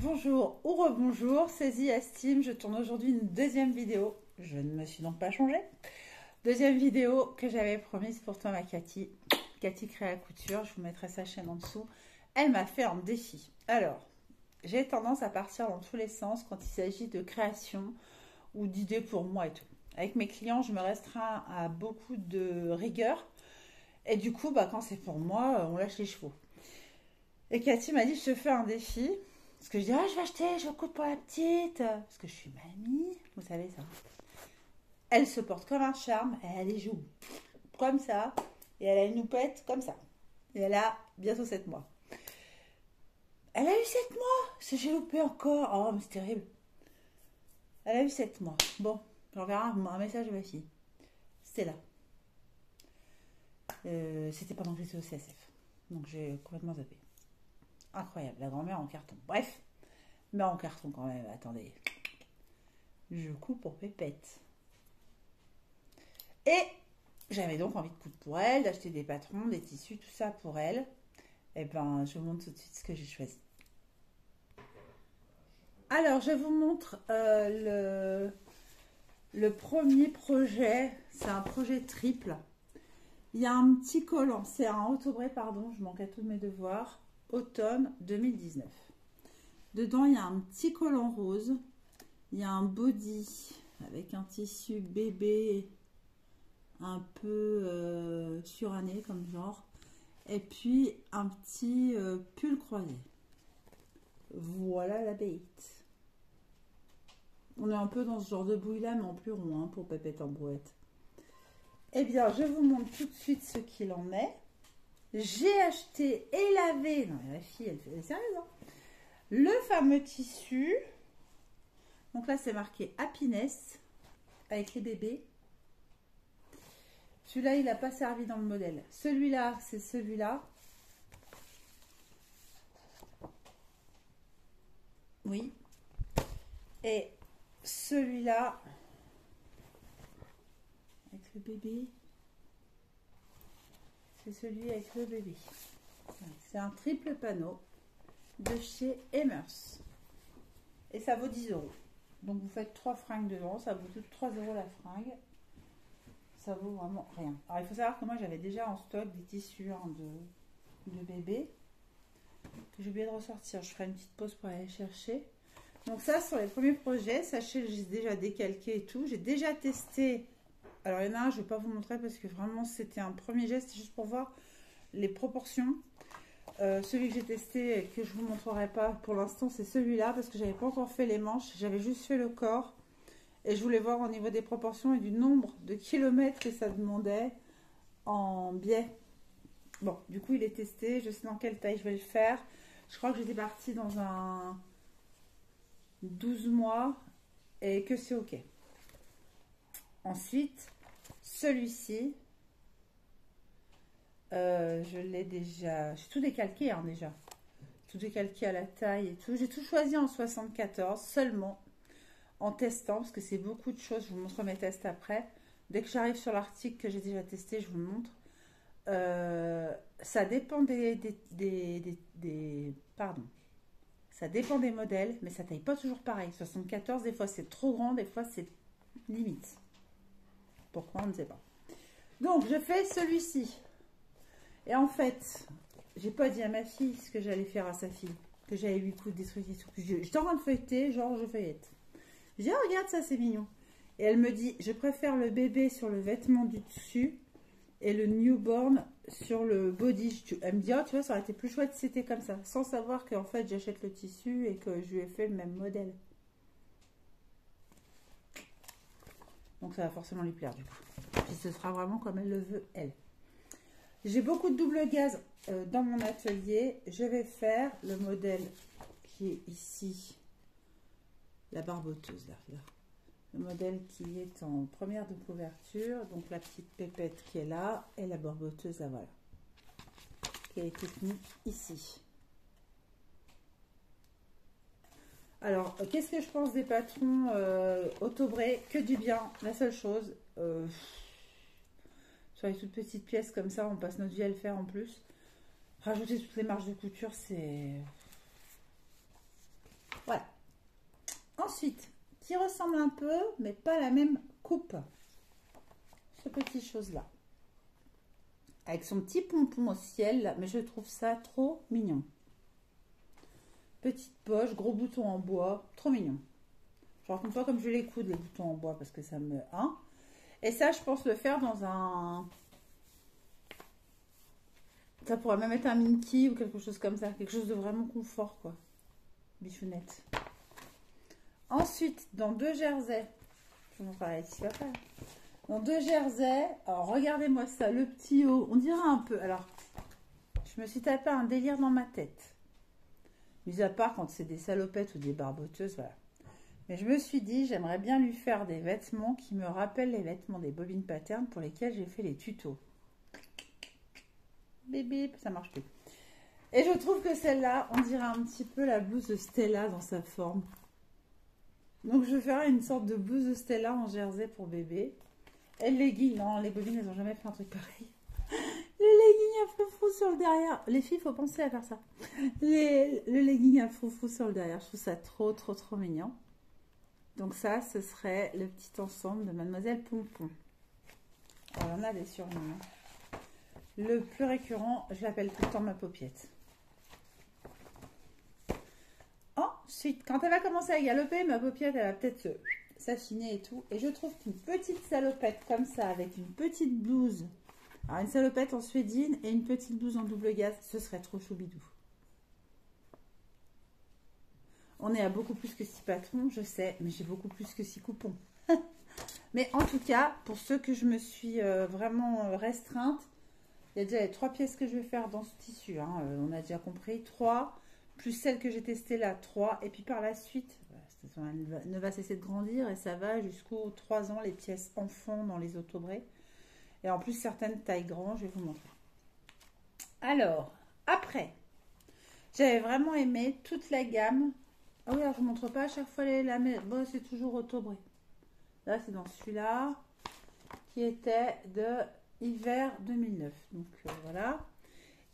Bonjour ou rebonjour, c'est Estime. Je tourne aujourd'hui une deuxième vidéo. Je ne me suis donc pas changée. Deuxième vidéo que j'avais promise pour toi, ma Cathy. Cathy Crée la Couture, je vous mettrai sa chaîne en dessous. Elle m'a fait un défi. Alors, j'ai tendance à partir dans tous les sens quand il s'agit de création ou d'idées pour moi et tout. Avec mes clients, je me restreins à beaucoup de rigueur. Et du coup, quand c'est pour moi, on lâche les chevaux. Et Cathy m'a dit, je te fais un défi. Parce que je dis, je vais acheter, je coûte pour la petite. Parce que je suis mamie, vous savez ça. Elle se porte comme un charme, elle a les joues comme ça, et elle a une houppette comme ça. Et elle a bientôt 7 mois. Elle a eu 7 mois, j'ai loupé encore. Oh, mais c'est terrible. Elle a eu 7 mois. Bon, j'enverrai un message à ma fille. C'était là. C'était pendant que j'étais au CSF. Donc j'ai complètement zappé. Incroyable, la grand-mère en carton. Bref, mais en carton quand même, attendez. Je coupe pour Pépette. Et j'avais donc envie de coudre pour elle, d'acheter des patrons, des tissus, tout ça pour elle. Et je vous montre tout de suite ce que j'ai choisi. Alors, je vous montre le premier projet. C'est un projet triple. Il y a un petit collant, c'est un autobré, pardon, je manque à tous mes devoirs. Automne 2019. Dedans, il y a un petit collant rose. Il y a un body avec un tissu bébé un peu suranné comme genre. Et puis, un petit pull croisé. Voilà la bête. On est un peu dans ce genre de bouille là, mais en plus rond, hein, pour Pépette en brouette. Eh bien, je vous montre tout de suite ce qu'il en est. J'ai acheté et lavé, non la fille elle est sérieuse, hein, le fameux tissu. Donc là c'est marqué Happiness avec les bébés. Celui-là il n'a pas servi dans le modèle. Celui-là c'est celui-là. Oui. Et celui-là avec le bébé. C'est celui avec le bébé. C'est un triple panneau de chez Emers. Et ça vaut 10 €. Donc vous faites 3 fringues dedans. Ça vous coûte 3 € la fringue. Ça vaut vraiment rien. Alors il faut savoir que moi j'avais déjà en stock des tissus de bébé. Que j'ai oublié de ressortir. Je ferai une petite pause pour aller chercher. Donc ça sur les premiers projets. Sachez, j'ai déjà décalqué et tout. J'ai déjà testé. Alors, il y en a un, je ne vais pas vous montrer parce que vraiment, c'était un premier geste, juste pour voir les proportions. Celui que j'ai testé et que je ne vous montrerai pas pour l'instant, c'est celui-là parce que je n'avais pas encore fait les manches. J'avais juste fait le corps et je voulais voir au niveau des proportions et du nombre de kilomètres que ça demandait en biais. Bon, du coup, il est testé. Je sais dans quelle taille je vais le faire. Je crois que j'étais partie dans un 12 mois et que c'est OK. Ensuite, celui-ci, je l'ai déjà, j'ai tout décalqué hein, déjà, tout décalqué à la taille et tout. J'ai tout choisi en 74 seulement en testant parce que c'est beaucoup de choses. Je vous montre mes tests après. Dès que j'arrive sur l'article que j'ai déjà testé, je vous le montre. Ça dépend pardon. Ça dépend des modèles, mais ça taille pas toujours pareil. 74, des fois c'est trop grand, des fois c'est limite. Pourquoi on ne sait pas. Donc je fais celui-ci. Et en fait, j'ai pas dit à ma fille ce que j'allais faire à sa fille. Que j'allais lui coudre des trucs et tout. J'étais en train de feuilleter, genre je feuillette. Je dis, regarde ça, c'est mignon. Et elle me dit, je préfère le bébé sur le vêtement du dessus et le newborn sur le body. Elle me dit, tu vois, ça aurait été plus chouette si c'était comme ça. Sans savoir qu'en fait, j'achète le tissu et que je lui ai fait le même modèle. Donc ça va forcément lui plaire du coup. Puis ce sera vraiment comme elle le veut, elle. J'ai beaucoup de double gaz dans mon atelier. Je vais faire le modèle qui est ici. La barboteuse, là. Le modèle qui est en première de couverture. Donc la petite pépette qui est là. Et la barboteuse, là, voilà. Qui a été mise ici. Alors, qu'est-ce que je pense des patrons autobrés? Que du bien. La seule chose, sur les toutes petites pièces comme ça, on passe notre vie à le faire en plus. Rajouter toutes les marges de couture, c'est... Ensuite, qui ressemble un peu, mais pas la même coupe. Ce petit chose-là. Avec son petit pompon au ciel, mais je trouve ça trop mignon. Petite poche, gros bouton en bois, trop mignon. Je ne raconte pas comme je les coude, les boutons en bois, parce que ça me... Hein. Et ça, je pense le faire dans un... Ça pourrait même être un Minky ou quelque chose comme ça. Quelque chose de vraiment confort, quoi. Bichounette. Ensuite, dans 2 jerseys. Je vous montrerai ici après. Dans 2 jerseys. Alors, regardez-moi ça. Le petit haut. On dirait un peu... Alors, je me suis tapé un délire dans ma tête. Mis à part quand c'est des salopettes ou des barboteuses, voilà. Mais je me suis dit, j'aimerais bien lui faire des vêtements qui me rappellent les vêtements des bobines patterns pour lesquels j'ai fait les tutos. Bébé, ça marche plus. Et je trouve que celle-là, on dirait un petit peu la blouse de Stella dans sa forme. Donc je ferai une sorte de blouse de Stella en jersey pour bébé. Et le legging, non, les bobines, elles n'ont jamais fait un truc pareil. Le legging à froufrou sur le derrière. Les filles, il faut penser à faire ça. Le legging à froufrou sur le derrière. Je trouve ça trop, trop, trop mignon. Donc ça, ce serait le petit ensemble de Mademoiselle Pompon. Alors, on a des surnoms. Le plus récurrent, je l'appelle tout le temps ma paupiette. Ensuite, quand elle va commencer à galoper, ma paupiette, elle va peut-être s'affiner et tout. Et je trouve qu'une petite salopette comme ça, avec une petite blouse, alors une salopette en suédine et une petite blouse en double gaze, ce serait trop choubidou. On est à beaucoup plus que 6 patrons, je sais, mais j'ai beaucoup plus que 6 coupons. Mais en tout cas, pour ceux que je me suis vraiment restreinte, il y a déjà les 3 pièces que je vais faire dans ce tissu. Hein, on a déjà compris. 3, plus celle que j'ai testée là, 3. Et puis par la suite, elle ne va cesser de grandir et ça va jusqu'aux 3 ans, les pièces enfants dans les autobrés. Et en plus, certaines tailles grandes, je vais vous montrer. Alors, après, j'avais vraiment aimé toute la gamme. Ah oui, alors je ne vous montre pas à chaque fois la bon, c'est toujours autobré. Là, c'est dans celui-là qui était de hiver 2009. Donc, voilà.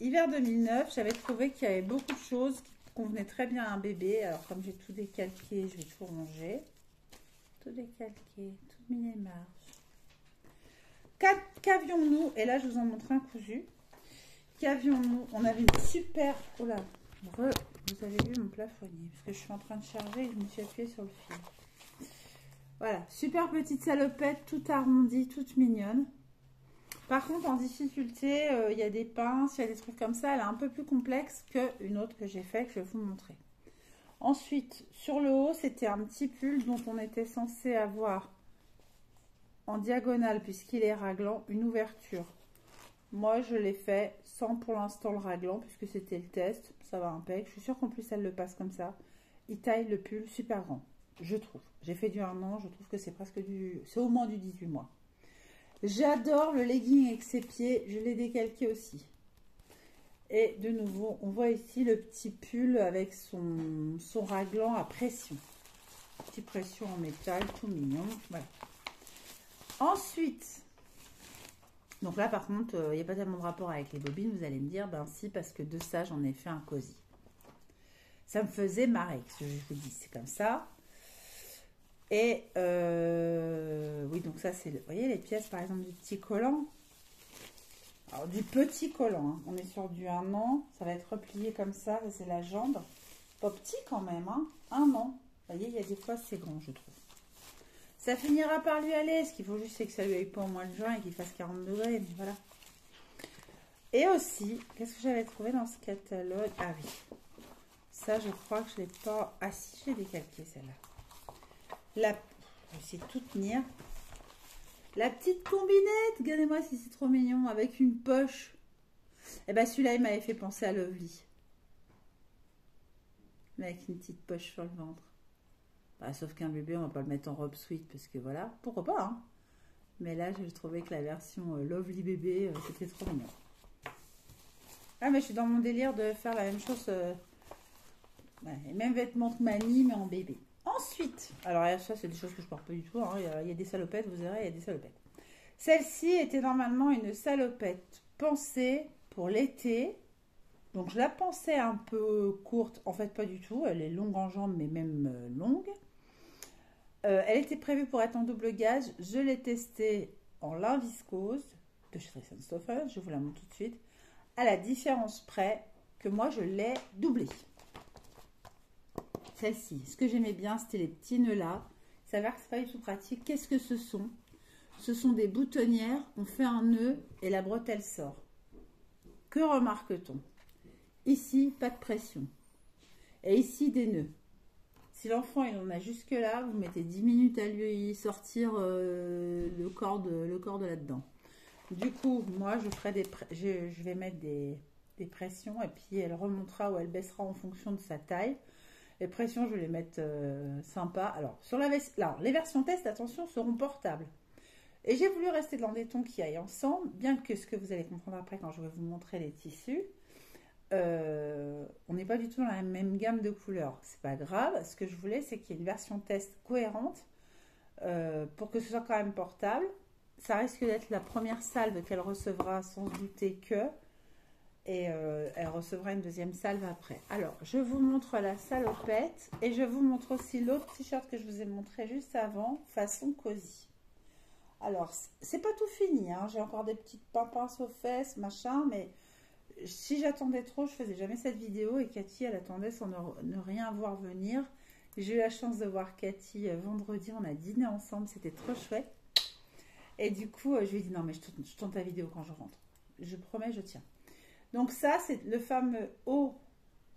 Hiver 2009, j'avais trouvé qu'il y avait beaucoup de choses qui convenaient très bien à un bébé. Alors, comme j'ai tout décalqué, je vais tout ranger. Tout décalqué, tout mis les marges. Qu'avions-nous? Et là, je vous en montre un cousu. Qu'avions-nous? On avait une super... Oh là, vous avez vu mon plafonnier. Parce que je suis en train de charger et je me suis appuyée sur le fil. Voilà, super petite salopette, toute arrondie, toute mignonne. Par contre, en difficulté, il y a des pinces, il y a des trucs comme ça. Elle est un peu plus complexe qu'une autre que j'ai fait, que je vais vous montrer. Ensuite, sur le haut, c'était un petit pull dont on était censé avoir en diagonale, puisqu'il est raglant, une ouverture. Moi, je l'ai fait sans pour l'instant le raglant, puisque c'était le test. Ça va impec. Je suis sûre qu'en plus, elle le passe comme ça. Il taille le pull super grand, je trouve. J'ai fait du 1 an, je trouve que c'est presque du... C'est au moins du 18 mois. J'adore le legging avec ses pieds. Je l'ai décalqué aussi. Et de nouveau, on voit ici le petit pull avec son raglant à pression. Petite pression en métal, tout mignon. Voilà. Ensuite, donc là par contre, il n'y a pas tellement de rapport avec les bobines. Vous allez me dire, ben si, parce que de ça, j'en ai fait un cosy. Ça me faisait marrer, ce que je vous dis, c'est comme ça. Et oui, donc ça, c'est, vous voyez, les pièces, par exemple, du petit collant. Alors, du petit collant, hein. On est sur du 1 an. Ça va être replié comme ça c'est la jambe. Pas petit quand même, hein. 1 an. Vous voyez, il y a des fois, c'est grand, je trouve. Ça finira par lui aller. Ce qu'il faut juste, c'est que ça lui aille pas au mois de juin et qu'il fasse 40 degrés. Mais voilà. Et aussi, qu'est-ce que j'avais trouvé dans ce catalogue? Ah oui. Ça, je crois que je ne l'ai pas... Ah si, je l'ai décalqué, celle-là. Je vais essayer de tout tenir. La petite combinette, regardez-moi si c'est trop mignon, avec une poche. Et bien celui-là, il m'avait fait penser à Lovely. Mais avec une petite poche sur le ventre. Bah, sauf qu'un bébé, on va pas le mettre en robe sweat, parce que voilà, pourquoi pas, hein. Mais là, j'ai trouvé que la version Lovely bébé, c'était trop mignon. Ah, mais je suis dans mon délire de faire la même chose, les mêmes vêtements que mamie, mais en bébé. Ensuite, alors ça c'est des choses que je porte pas du tout, hein. Il y a des salopettes, vous verrez, il y a des salopettes. Celle-ci était normalement une salopette pensée pour l'été. Donc je la pensais un peu courte, en fait pas du tout, elle est longue en jambes mais même longue. Elle était prévue pour être en double gage. Je l'ai testée en lin viscose de chez Stoffer. Je vous la montre tout de suite. À la différence près que moi, je l'ai doublée. Celle-ci, ce que j'aimais bien, c'était les petits nœuds là. Ça a l'air que c'est pas du tout pratique. Qu'est-ce que ce sont? Ce sont des boutonnières. On fait un nœud et la bretelle sort. Que remarque-t-on? Ici, pas de pression. Et ici, des nœuds. Si l'enfant il en a jusque là, vous mettez 10 minutes à lui sortir le corps de là-dedans. Du coup, moi je vais mettre des pressions et puis elle remontera ou elle baissera en fonction de sa taille. Les pressions, je vais les mettre sympa. Alors, les versions test, attention, seront portables. Et j'ai voulu rester dans des tons qui aillent ensemble, bien que ce que vous allez comprendre après quand je vais vous montrer les tissus. On n'est pas du tout dans la même gamme de couleurs. C'est pas grave. Ce que je voulais, c'est qu'il y ait une version test cohérente pour que ce soit quand même portable. Ça risque d'être la première salve qu'elle recevra sans douter que. Et elle recevra une deuxième salve après. Alors, je vous montre la salopette et je vous montre aussi l'autre t-shirt que je vous ai montré juste avant, façon cosy. Alors, c'est pas tout fini, hein. J'ai encore des petites pinces aux fesses, machin, mais si j'attendais trop, je faisais jamais cette vidéo et Cathy, elle attendait sans ne rien voir venir. J'ai eu la chance de voir Cathy vendredi, on a dîné ensemble, c'était trop chouette. Et du coup, je lui ai dit non mais je tourne ta vidéo quand je rentre. Je promets, je tiens. Donc ça, c'est le fameux haut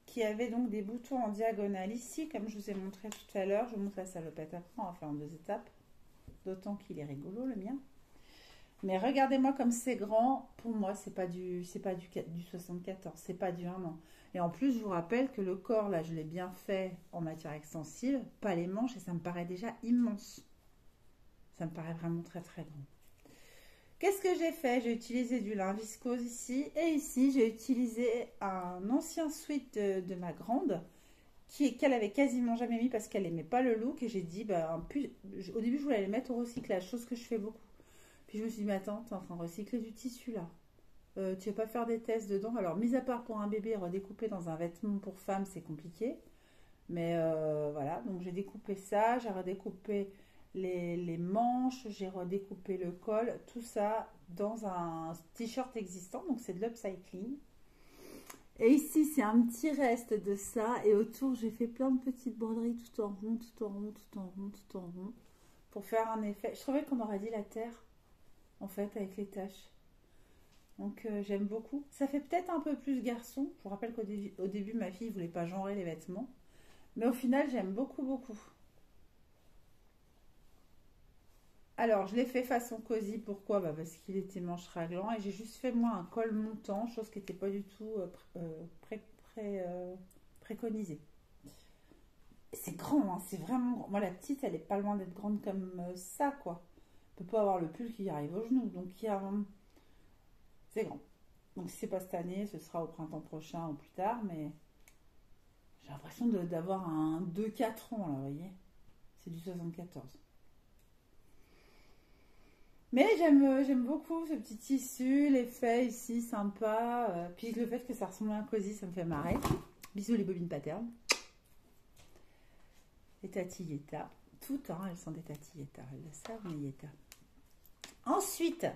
qui avait donc des boutons en diagonale ici, comme je vous ai montré tout à l'heure. Je vous montre la salopette après, on va faire en 2 étapes. D'autant qu'il est rigolo le mien. Mais regardez-moi comme c'est grand. Pour moi, c'est pas du 74, c'est pas du 1 an. Et en plus, je vous rappelle que le corps, là, je l'ai bien fait en matière extensive, pas les manches, et ça me paraît déjà immense. Ça me paraît vraiment très très grand. Qu'est-ce que j'ai fait? J'ai utilisé du lin viscose ici, et ici, j'ai utilisé un ancien sweat de ma grande, qu'elle avait quasiment jamais mis parce qu'elle n'aimait pas le look, et j'ai dit, au début, je voulais les mettre au recyclage, chose que je fais beaucoup. Puis je me suis dit, mais attends, tu es en train de recycler du tissu là. Tu vas pas faire des tests dedans. Alors, mis à part pour un bébé, redécouper dans un vêtement pour femme, c'est compliqué. Mais voilà, donc j'ai découpé ça, j'ai redécoupé les manches, j'ai redécoupé le col, tout ça dans un t-shirt existant. Donc c'est de l'upcycling. Et ici, c'est un petit reste de ça. Et autour, j'ai fait plein de petites broderies tout en rond, tout en rond, tout en rond, tout en rond. Pour faire un effet. Je trouvais qu'on aurait dit la terre. En fait, avec les taches. Donc j'aime beaucoup. Ça fait peut-être un peu plus garçon. Je vous rappelle qu'au début, ma fille ne voulait pas genrer les vêtements. Mais au final, j'aime beaucoup, beaucoup. Alors, je l'ai fait façon cosy. Pourquoi? Parce qu'il était manche raglant. Et j'ai juste fait, moi, un col montant. Chose qui n'était pas du tout préconisée. C'est grand, hein, c'est vraiment grand. Moi, la petite, elle est pas loin d'être grande comme ça, quoi. On peut pas avoir le pull qui arrive au genou. Donc, c'est grand. Donc, si c'est pas cette année, ce sera au printemps prochain ou plus tard. Mais j'ai l'impression d'avoir un 2-4 ans, là, vous voyez. C'est du 74. Mais j'aime beaucoup ce petit tissu, l'effet ici, sympa. Puis le fait que ça ressemble à un cosy, ça me fait marrer. Bisous les bobines patternes. Les Tati Yeta. Tout le temps, elles sont des Tati Yeta. Elles le savent, mais Yeta. Ensuite,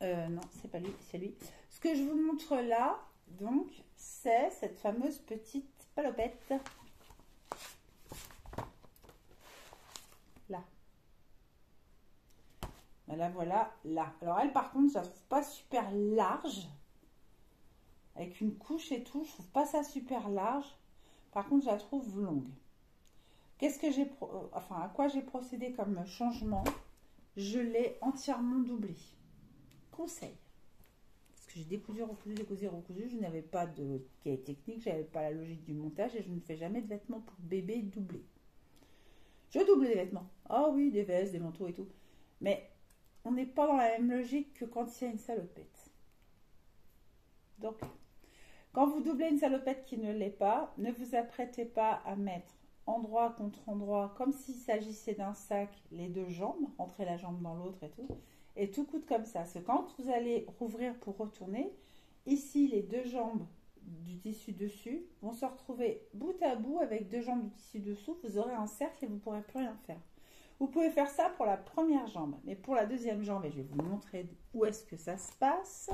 non, c'est pas lui, c'est lui. Ce que je vous montre là, donc, c'est cette fameuse petite palopette. Là. Là, voilà, là. Alors elle, par contre, je la trouve pas super large. Avec une couche et tout, je trouve pas ça super large. Par contre, je la trouve longue. Qu'est-ce que à quoi j'ai procédé comme changement? Je l'ai entièrement doublé. Conseil. Parce que j'ai décousu, recousu, décousu, recousu. Je n'avais pas de quai technique, je n'avais pas la logique du montage et je ne fais jamais de vêtements pour bébé doublés. Je double des vêtements. Ah oui, des vestes, des manteaux et tout. Mais on n'est pas dans la même logique que quand il y a une salopette. Donc, quand vous doublez une salopette qui ne l'est pas, ne vous apprêtez pas à mettre endroit contre endroit, comme s'il s'agissait d'un sac, les deux jambes, rentrer la jambe dans l'autre et tout. Et tout coûte comme ça. Parce que quand vous allez rouvrir pour retourner, ici, les deux jambes du tissu dessus vont se retrouver bout à bout avec deux jambes du tissu dessous. Vous aurez un cercle et vous ne pourrez plus rien faire. Vous pouvez faire ça pour la première jambe, mais pour la deuxième jambe, et je vais vous montrer où est-ce que ça se passe.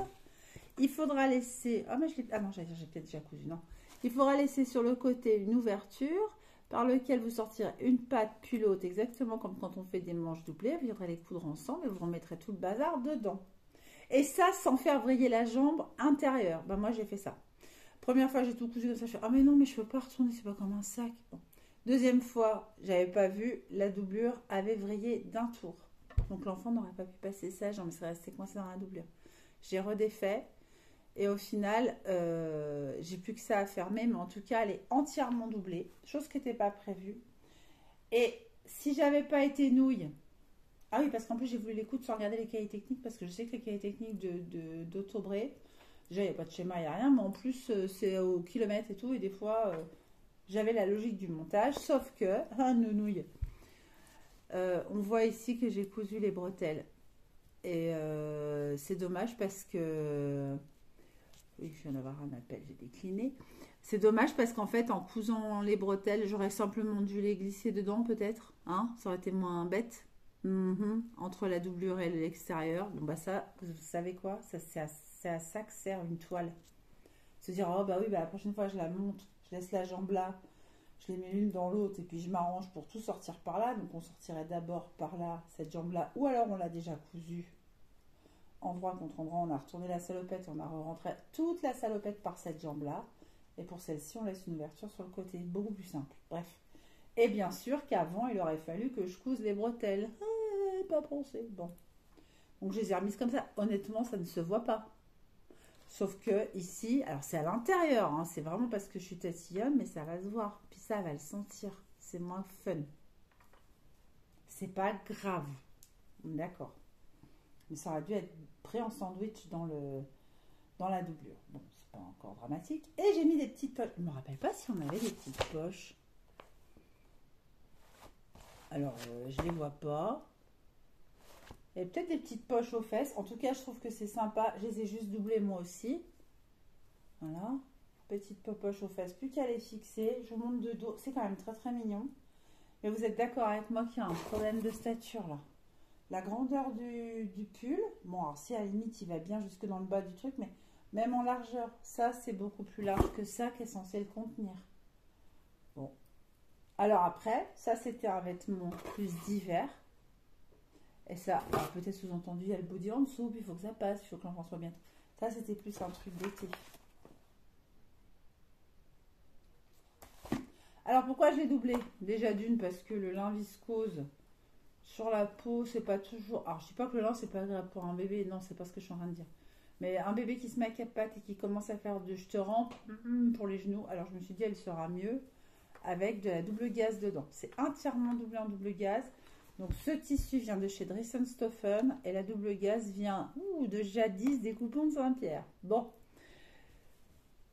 Il faudra laisser... Ah, mais non, j'ai peut-être déjà cousu, non. Il faudra laisser sur le côté une ouverture par lequel vous sortirez une patte puis l'autre, exactement comme quand on fait des manches doublées. Vous viendrez les coudre ensemble et vous remettrez tout le bazar dedans. Et ça, sans faire vriller la jambe intérieure. Ben, moi, j'ai fait ça. Première fois, j'ai tout cousu comme ça. Je fais, ah, mais non, mais je peux pas retourner, c'est pas comme un sac. Bon. Deuxième fois, j'avais pas vu, la doublure avait vrillé d'un tour. Donc, l'enfant n'aurait pas pu passer sa jambe, il serait resté coincé dans la doublure. J'ai redéfait. Et au final, j'ai plus que ça à fermer, mais en tout cas, elle est entièrement doublée, chose qui n'était pas prévue. Et si j'avais pas été nouille, ah oui, parce qu'en plus j'ai voulu les coudre sans regarder les cahiers techniques, parce que je sais que les cahiers techniques d'Autobré, déjà il n'y a pas de schéma, il n'y a rien, mais en plus c'est au kilomètre et tout, et des fois j'avais la logique du montage, sauf que, nounouille, on voit ici que j'ai cousu les bretelles. Et c'est dommage parce que... Oui, je viens d'avoir un appel, j'ai décliné. C'est dommage parce qu'en fait, en cousant les bretelles, j'aurais simplement dû les glisser dedans peut-être. Hein, ça aurait été moins bête. Entre la doublure et l'extérieur. Bon, bah ça, vous savez quoi? C'est à ça que sert une toile. Se dire, oh bah oui, bah la prochaine fois, je la monte, je laisse la jambe là, je les mets l'une dans l'autre et puis je m'arrange pour tout sortir par là. Donc on sortirait d'abord par là, cette jambe-là, ou alors on l'a déjà cousue. Endroit contre endroit, on a retourné la salopette, on a rentré toute la salopette par cette jambe-là. Et pour celle-ci, on laisse une ouverture sur le côté. Beaucoup plus simple. Bref. Et bien sûr qu'avant, il aurait fallu que je couse les bretelles. Pas pensé. Bon. Donc, je les ai remises comme ça. Honnêtement, ça ne se voit pas. Sauf que ici, alors c'est à l'intérieur. Hein, c'est vraiment parce que je suis tatillonne, mais ça va se voir. Puis ça va le sentir. C'est moins fun. C'est pas grave. D'accord. Mais ça aurait dû être pris en sandwich dans la doublure. Bon, c'est pas encore dramatique. Et j'ai mis des petites poches. Je ne me rappelle pas si on avait des petites poches. Alors, je les vois pas. Il y a peut-être des petites poches aux fesses. En tout cas, je trouve que c'est sympa. Je les ai juste doublées moi aussi. Voilà. Petite poche aux fesses. Plus qu'à les fixer. Je vous montre de dos. C'est quand même très très mignon. Mais vous êtes d'accord avec moi qu'il y a un problème de stature là. La grandeur du pull, bon alors si à la limite il va bien jusque dans le bas du truc, mais même en largeur, ça c'est beaucoup plus large que ça qui est censé le contenir. Bon. Alors après, ça c'était un vêtement plus d'hiver. Et ça, peut-être sous-entendu, il y a le body en dessous, puis il faut que ça passe, il faut que l'enfant soit bien. Ça c'était plus un truc d'été. Alors pourquoi je l'ai doublé? Déjà d'une, parce que le lin viscose... Sur la peau, c'est pas toujours... Alors, je dis pas que le lin, c'est pas agréable pour un bébé. Non, c'est pas ce que je suis en train de dire. Mais un bébé qui se met à quatre pattes et qui commence à faire de je te rampe pour les genoux. Alors, je me suis dit, elle sera mieux avec de la double gaze dedans. C'est entièrement doublé en double gaze. Donc, ce tissu vient de chez Dressenstoffen et la double gaze vient de jadis des coupons de Saint-Pierre. Bon.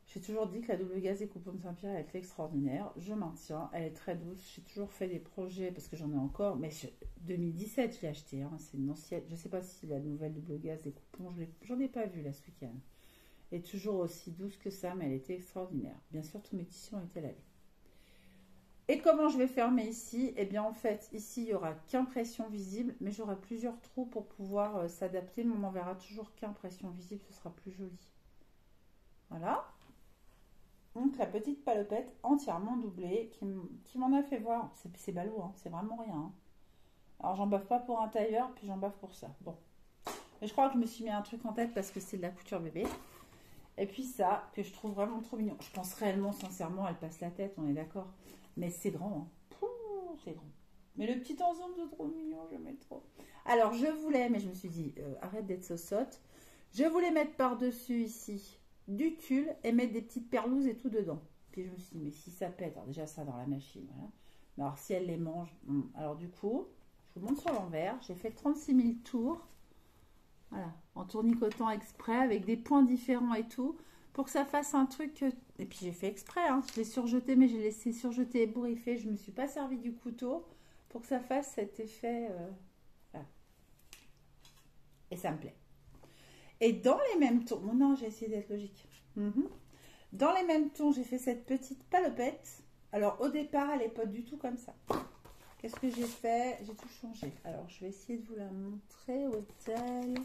J'ai toujours dit que la double gaze des coupons de Saint-Pierre, elle était extraordinaire. Je maintiens. Elle est très douce. J'ai toujours fait des projets parce que j'en ai encore. Mais 2017, je l'ai acheté. Hein, c'est une ancienne. Je ne sais pas si la nouvelle double gaze des coupons, j'en ai pas vu là ce week-end. Elle est toujours aussi douce que ça, mais elle était extraordinaire. Bien sûr, tous mes tissus ont été lavés. Et comment je vais fermer ici? Eh bien, en fait, ici, il n'y aura qu'impression visible, mais j'aurai plusieurs trous pour pouvoir s'adapter. Mais on n'enverra toujours qu'impression visible, ce sera plus joli. Voilà. Donc la petite palopette entièrement doublée qui m'en a fait voir. C'est ballot, hein, c'est vraiment rien. Hein. Alors j'en baffe pas pour un tailleur, puis j'en baffe pour ça. Bon. Mais je crois que je me suis mis un truc en tête parce que c'est de la couture bébé. Et puis ça, que je trouve vraiment trop mignon. Je pense réellement, sincèrement, elle passe la tête, on est d'accord. Mais c'est grand, hein. C'est grand. Mais le petit ensemble, c'est trop mignon, je mets trop. Alors je voulais, mais je me suis dit, arrête d'être sosotte. Je voulais mettre par-dessus ici du tulle et mettre des petites perlouses et tout dedans. Puis je me suis dit, mais si ça pète, alors déjà ça dans la machine, voilà. Mais alors si elle les mange, alors du coup, je vous montre sur l'envers, j'ai fait 36 000 tours, voilà, en tournicotant exprès, avec des points différents et tout, pour que ça fasse un truc, et puis j'ai fait exprès, hein. Je l'ai surjeté, mais j'ai laissé surjeter et bourriffer, je ne me suis pas servi du couteau, pour que ça fasse cet effet, voilà. Et ça me plaît. Et dans les mêmes tons, bon non, j'ai essayé d'être logique. Dans les mêmes tons, j'ai fait cette petite palopette. Alors au départ, elle n'est pas du tout comme ça. qu'est-ce que j'ai fait? J'ai tout changé. Alors, je vais essayer de vous la montrer. Où est-elle?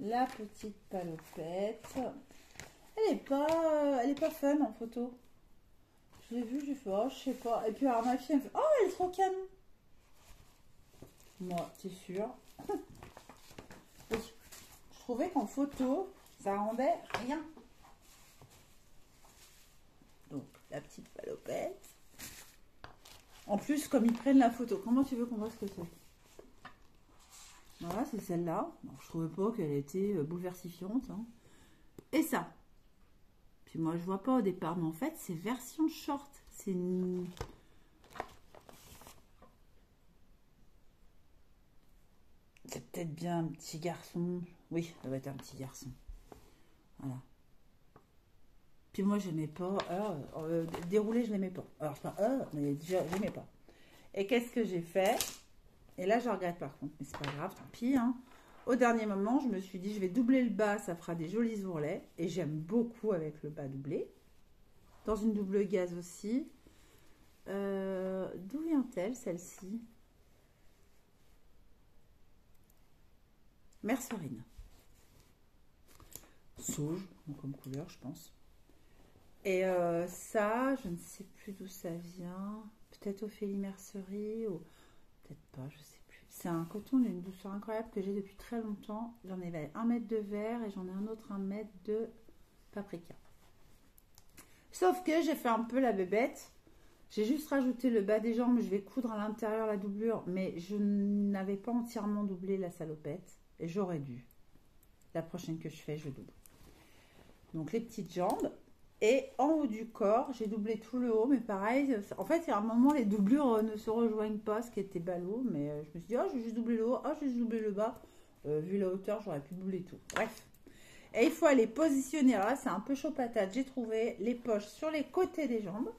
La petite palopette. Elle est pas fun en photo. Je l'ai vue, j'ai fait, oh, je sais pas. Et puis, alors, ma fille, elle me fait, oh, elle est trop canon. Moi, c'est sûr. Je trouvais qu'en photo, ça rendait rien. Donc, la petite palopette. En plus, comme ils prennent la photo, comment tu veux qu'on voit ce que c'est? Voilà, c'est celle-là. Je trouvais pas qu'elle était bouleversifiante. Hein. Et ça. Puis moi, je vois pas au départ, mais en fait, c'est version short. C'est une... C'est peut-être bien un petit garçon. Oui, ça doit être un petit garçon. Voilà. Puis moi, j'aimais pas. Dérouler, je l'aimais pas. Alors, enfin, mais déjà, j'aimais pas. Et qu'est-ce que j'ai fait? Et là, je regrette par contre. Mais c'est pas grave, tant pis. Hein. Au dernier moment, je me suis dit, je vais doubler le bas, ça fera des jolis ourlets. Et j'aime beaucoup avec le bas doublé. Dans une double gaze aussi. D'où vient-elle, celle-ci? Mercerine. Sauge, comme couleur, je pense. Et ça, je ne sais plus d'où ça vient. Peut-être Ophélie Mercerie ou peut-être pas, je sais plus. C'est un coton d'une douceur incroyable que j'ai depuis très longtemps. J'en ai 1 mètre de vert et j'en ai un autre 1 mètre de paprika. Sauf que j'ai fait un peu la bébête. J'ai juste rajouté le bas des jambes. Je vais coudre à l'intérieur la doublure, mais je n'avais pas entièrement doublé la salopette. Et j'aurais dû. La prochaine que je fais, je double. Donc les petites jambes. Et en haut du corps, j'ai doublé tout le haut, mais pareil, en fait, il y a un moment, les doublures ne se rejoignent pas, ce qui était ballot, mais je me suis dit, oh, je vais juste doubler le haut, oh, je vais juste doubler le bas. Vu la hauteur, j'aurais pu doubler tout. Bref. Et il faut aller positionner, alors là, c'est un peu chaud patate, j'ai trouvé les poches sur les côtés des jambes.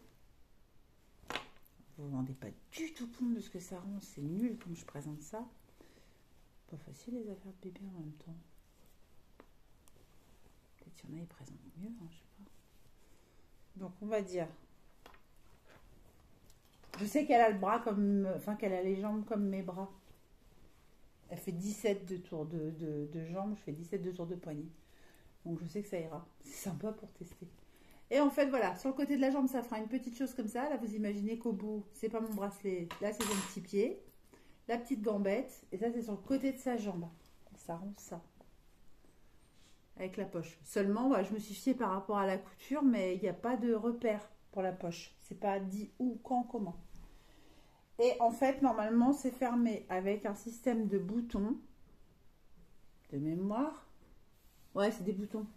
Vous ne vous rendez pas du tout compte de ce que ça rend, c'est nul comme je présente ça. Pas facile les affaires de bébé en même temps. Peut-être qu'il y en a, ils présentent mieux, hein, je sais pas. Donc on va dire, je sais qu'elle a le bras comme, enfin qu'elle a les jambes comme mes bras. Elle fait 17 de tours de jambes, je fais 17 de tours de poignet. Donc je sais que ça ira. C'est sympa pour tester. Et en fait voilà, sur le côté de la jambe ça fera une petite chose comme ça. Là vous imaginez qu'au bout, c'est pas mon bracelet, là c'est son petit pied. La petite gambette, et ça c'est sur le côté de sa jambe. Ça rend ça. Avec la poche. Seulement, voilà, je me suis fiée par rapport à la couture, mais il n'y a pas de repère pour la poche. C'est pas dit où, quand, comment. Et en fait, normalement, c'est fermé avec un système de boutons. De mémoire. Ouais, c'est des boutons.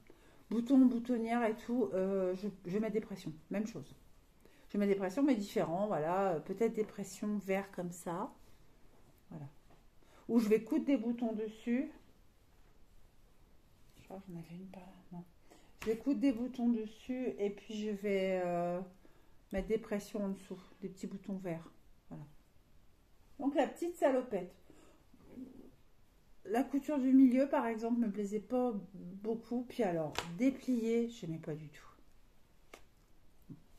Boutons, boutonnières et tout. Je mets des pressions. Même chose. Je mets des pressions, mais différents. Voilà. Peut-être des pressions verts comme ça. Voilà. Ou je vais coudre des boutons dessus. J'en avais une par là. Non. Je vais coudre des boutons dessus et puis je vais mettre des pressions en dessous, des petits boutons verts. Voilà. Donc la petite salopette. La couture du milieu, par exemple, me plaisait pas beaucoup. Puis alors, déplier, je n'aimais pas du tout.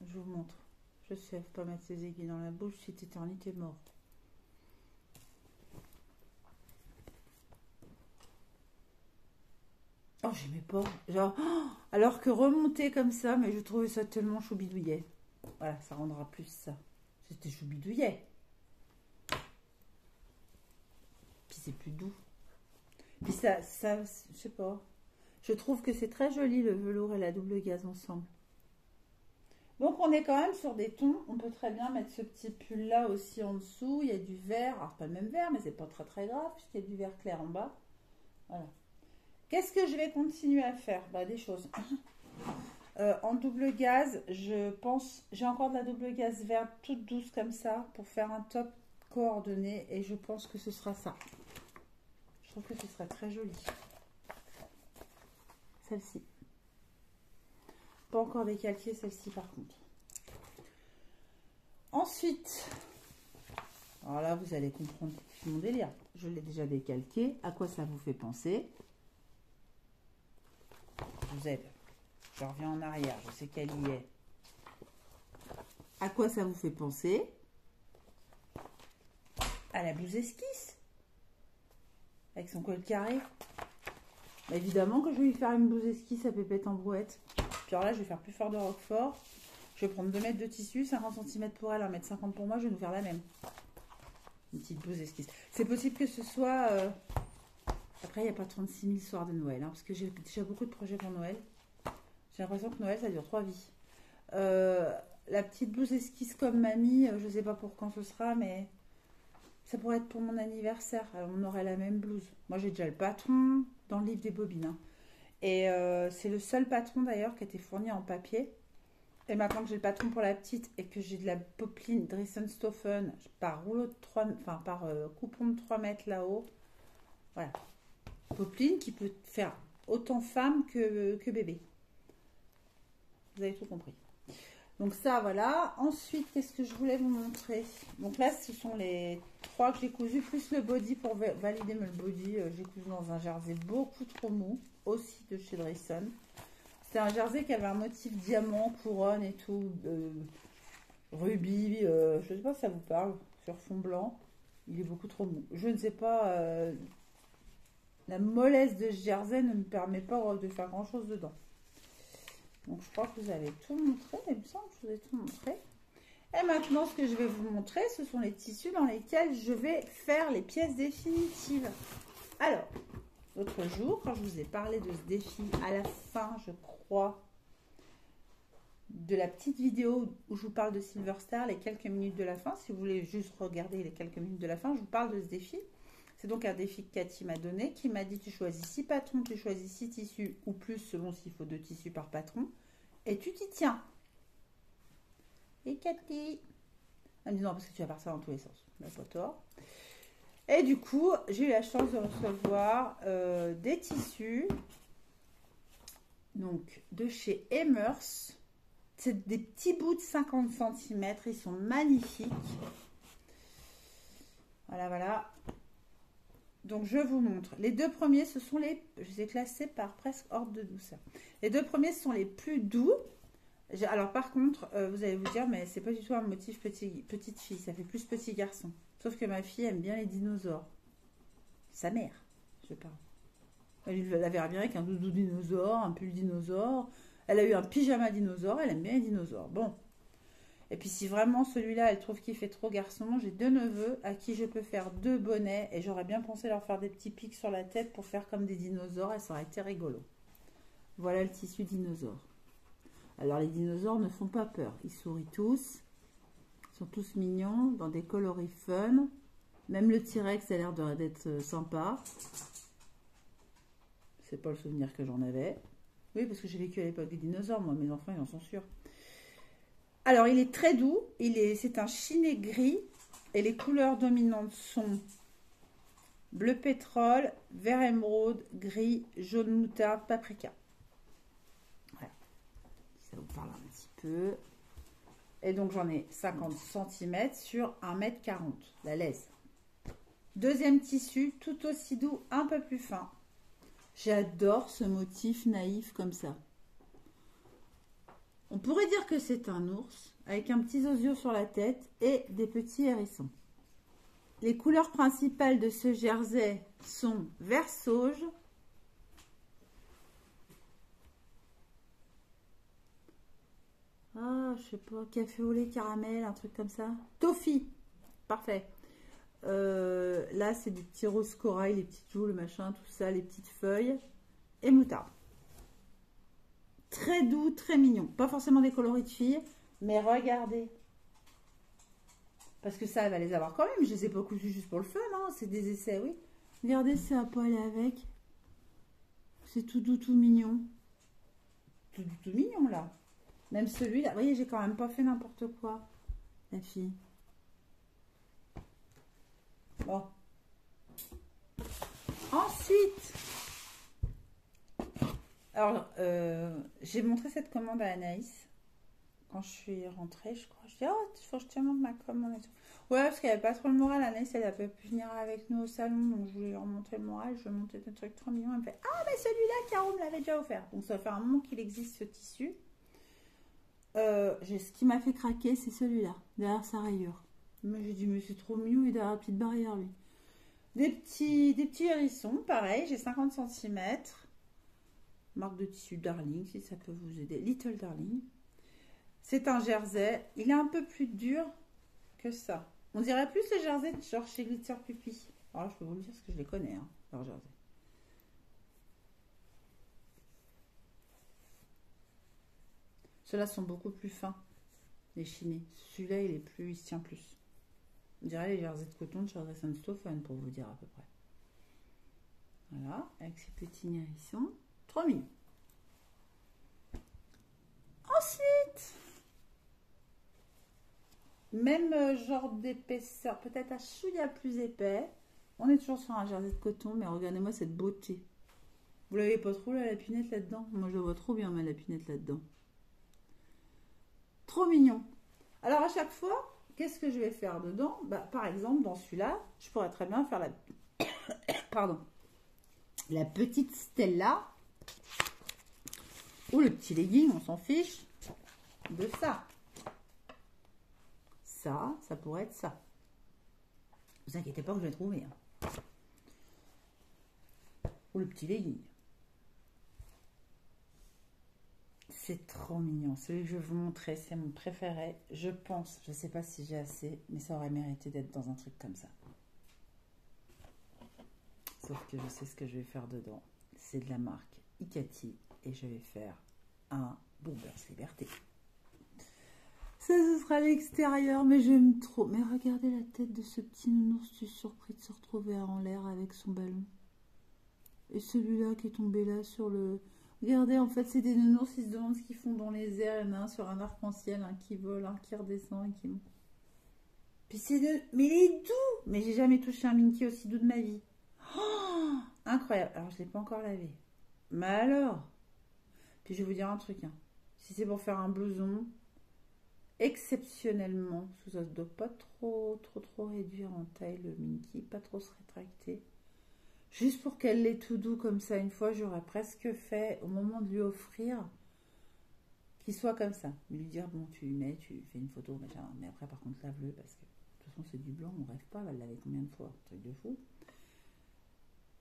Je vous montre. Je sais, faut pas mettre ses aiguilles dans la bouche, si t'éternies, t'es mort. Oh, j'aimais pas. Genre, alors que remonter comme ça, mais je trouvais ça tellement choubidouillet. Voilà, ça rendra plus ça. C'était choubidouillet. Puis c'est plus doux. Puis ça, je sais pas. Je trouve que c'est très joli le velours et la double gaze ensemble. Donc on est quand même sur des tons. On peut très bien mettre ce petit pull là aussi en dessous. Il y a du vert. Alors pas le même vert, mais c'est pas très très grave puisqu'il y a du vert clair en bas. Voilà. Qu'est-ce que je vais continuer à faire? Des choses. En double gaze, je pense, j'ai encore de la double gaze verte toute douce comme ça pour faire un top coordonné et je pense que ce sera ça. Je trouve que ce serait très joli. Celle-ci. Pas encore décalquée celle-ci par contre. Ensuite, alors là vous allez comprendre mon délire. Je l'ai déjà décalqué. À quoi ça vous fait penser? Je vous aide. Je reviens en arrière. Je sais qu'elle y est. À quoi ça vous fait penser? À la blouse esquisse. Avec son col carré. Bah, évidemment que je vais lui faire une blouse esquisse à Pépette en brouette. Puis alors là, je vais faire plus fort de Roquefort. Je vais prendre 2 mètres de tissu, 50 cm pour elle, 1,50 m pour moi. Je vais nous faire la même. Une petite blouse esquisse. C'est possible que ce soit... Après, il n'y a pas 36 000 soirs de Noël. Hein, parce que j'ai déjà beaucoup de projets pour Noël. J'ai l'impression que Noël, ça dure 3 vies. La petite blouse esquisse comme mamie, je ne sais pas pour quand ce sera, mais ça pourrait être pour mon anniversaire. Alors, on aurait la même blouse. Moi, j'ai déjà le patron dans le livre des bobines. Hein. Et c'est le seul patron d'ailleurs qui a été fourni en papier. Et maintenant que j'ai le patron pour la petite et que j'ai de la popeline Dressenstoffen par rouleau de 3, enfin par coupon de 3 mètres là-haut. Voilà. Popeline qui peut faire autant femme que bébé. Vous avez tout compris. Donc ça, voilà. Ensuite, qu'est-ce que je voulais vous montrer? Donc là, ce sont les 3 que j'ai cousus, plus le body pour valider. Mais le body, j'ai cousu dans un jersey beaucoup trop mou, aussi de chez Dressen. C'était un jersey qui avait un motif diamant, couronne et tout, rubis, je ne sais pas si ça vous parle, sur fond blanc. Il est beaucoup trop mou. Je ne sais pas, la mollesse de ce jersey ne me permet pas de faire grand chose dedans. Donc je crois que vous avez tout montré, il me semble que je vous ai tout montré. Et maintenant, ce que je vais vous montrer, ce sont les tissus dans lesquels je vais faire les pièces définitives. Alors, l'autre jour, quand je vous ai parlé de ce défi, à la fin, je crois, de la petite vidéo où je vous parle de Silver Star, les quelques minutes de la fin, si vous voulez juste regarder les quelques minutes de la fin, je vous parle de ce défi. C'est donc un défi que Cathy m'a donné, qui m'a dit tu choisis 6 patrons, tu choisis 6 tissus ou plus selon s'il faut 2 tissus par patron, et tu t'y tiens. Et Cathy, elle me dit non parce que tu vas partir dans tous les sens, elle n'a pas tort. Et du coup, j'ai eu la chance de recevoir des tissus donc de chez Emers. C'est des petits bouts de 50 cm, ils sont magnifiques. Voilà, voilà. Donc, je vous montre. Les 2 premiers, ce sont les... Je les ai classés par presque ordre de douceur. Les 2 premiers, ce sont les plus doux. Alors, par contre, vous allez vous dire, mais c'est pas du tout un motif petite fille. Ça fait plus petit garçon. Sauf que ma fille aime bien les dinosaures. Sa mère, je parle. Elle la verra bien avec un doudou dinosaure, un pull dinosaure. Elle a eu un pyjama dinosaure, elle aime bien les dinosaures. Bon. Et puis si vraiment celui-là, elle trouve qu'il fait trop garçon, j'ai 2 neveux à qui je peux faire 2 bonnets. Et j'aurais bien pensé leur faire des petits pics sur la tête pour faire comme des dinosaures. Et ça aurait été rigolo. Voilà le tissu dinosaure. Alors les dinosaures ne font pas peur. Ils sourient tous. Ils sont tous mignons, dans des coloris fun. Même le T-Rex a l'air d'être sympa. C'est pas le souvenir que j'en avais. Oui, parce que j'ai vécu à l'époque des dinosaures, moi, mes enfants, ils en sont sûrs. Alors, il est très doux. C'est un chiné gris. Et les couleurs dominantes sont bleu pétrole, vert émeraude, gris, jaune moutarde, paprika. Voilà. Ça vous parle un petit peu. Et donc, j'en ai 50 cm sur 1,40 m. La laisse. Deuxième tissu, tout aussi doux, un peu plus fin. J'adore ce motif naïf comme ça. On pourrait dire que c'est un ours avec un petit osio sur la tête et des petits hérissons. Les couleurs principales de ce jersey sont vert sauge, je sais pas, café au lait, caramel, un truc comme ça. Toffee, parfait. Là, c'est des petits roses corail, les petites joues, le machin, tout ça, les petites feuilles et moutarde. Très doux, très mignon. Pas forcément des coloris de filles, mais regardez. Parce que ça, elle va les avoir quand même. Je les ai pas cousus juste pour le fun, hein. C'est des essais, oui. Regardez, c'est à pas aller avec. C'est tout doux, tout mignon. Tout doux, tout mignon, là. Même celui-là. Vous voyez, j'ai quand même pas fait n'importe quoi, la fille. Bon. Ensuite, alors, j'ai montré cette commande à Anaïs quand je suis rentrée, je crois. Je dis, oh, il faut que je te montre ma commande et tout. Ouais, parce qu'elle n'avait pas trop le moral. Anaïs, elle n'a pas pu venir avec nous au salon, donc je voulais lui remonter le moral. Je lui ai monté des trucs trop mignons. Elle me fait, ah, mais celui-là, Caro me l'avait déjà offert. Donc, ça fait un moment qu'il existe ce tissu. ce qui m'a fait craquer, c'est celui-là, derrière sa rayure. Mais j'ai dit, mais c'est trop mignon, il est derrière la petite barrière, lui. Des petits hérissons, pareil, j'ai 50 cm. Marque de tissu Darling, si ça peut vous aider. Little Darling. C'est un jersey. Il est un peu plus dur que ça. On dirait plus le jersey de genre chez Glitter Puppy. Alors, je peux vous le dire parce que je les connais, hein, leur jersey. Ceux-là sont beaucoup plus fins, les chinés. Celui-là, il se tient plus. On dirait les jerseys de coton de Charles Stoffen, pour vous dire à peu près. Voilà, avec ces petits hérissons. Trop mignon. Ensuite, même genre d'épaisseur, peut-être un chouïa plus épais. On est toujours sur un jersey de coton, mais regardez-moi cette beauté. Vous l'avez pas trop la lapinette là-dedans? Moi, je la vois trop bien, ma lapinette là-dedans. Trop mignon. Alors, à chaque fois, qu'est-ce que je vais faire dedans? Bah, par exemple, dans celui-là, je pourrais très bien faire la... Pardon. La petite Stella. Ou le petit legging, on s'en fiche. De ça. Ça pourrait être ça. Ne vous inquiétez pas que je vais trouver. Hein. Ou le petit legging. C'est trop mignon. Celui que je vais vous montrer, c'est mon préféré. Je pense, je ne sais pas si j'ai assez, mais ça aurait mérité d'être dans un truc comme ça. Sauf que je sais ce que je vais faire dedans. C'est de la marque Ikati et je vais faire un Bombers Liberté. Ça, ce sera l'extérieur, mais j'aime trop. Mais regardez la tête de ce petit nounours, je suis surpris de se retrouver en l'air avec son ballon. Et celui-là qui est tombé là sur le... Regardez, en fait, c'est des nounours, ils se demandent ce qu'ils font dans les airs. Il y en a un sur un arc-en-ciel, un qui vole, un qui redescend et qui monte. Puis c'est de... Mais il est doux! Mais j'ai jamais touché un Minky aussi doux de ma vie. Oh, incroyable. Alors, je ne l'ai pas encore lavé. Mais alors? Puis je vais vous dire un truc. Hein. Si c'est pour faire un blouson, exceptionnellement, ça ne doit pas trop réduire en taille le Minky, pas trop se rétracter. Juste pour qu'elle l'ait tout doux comme ça, une fois, j'aurais presque fait, au moment de lui offrir, qu'il soit comme ça. Lui dire, bon, tu mets, tu fais une photo, machin. Mais après, par contre, lave-le, parce que, de toute façon, c'est du blanc, on rêve pas, elle va le laver combien de fois, truc de fou.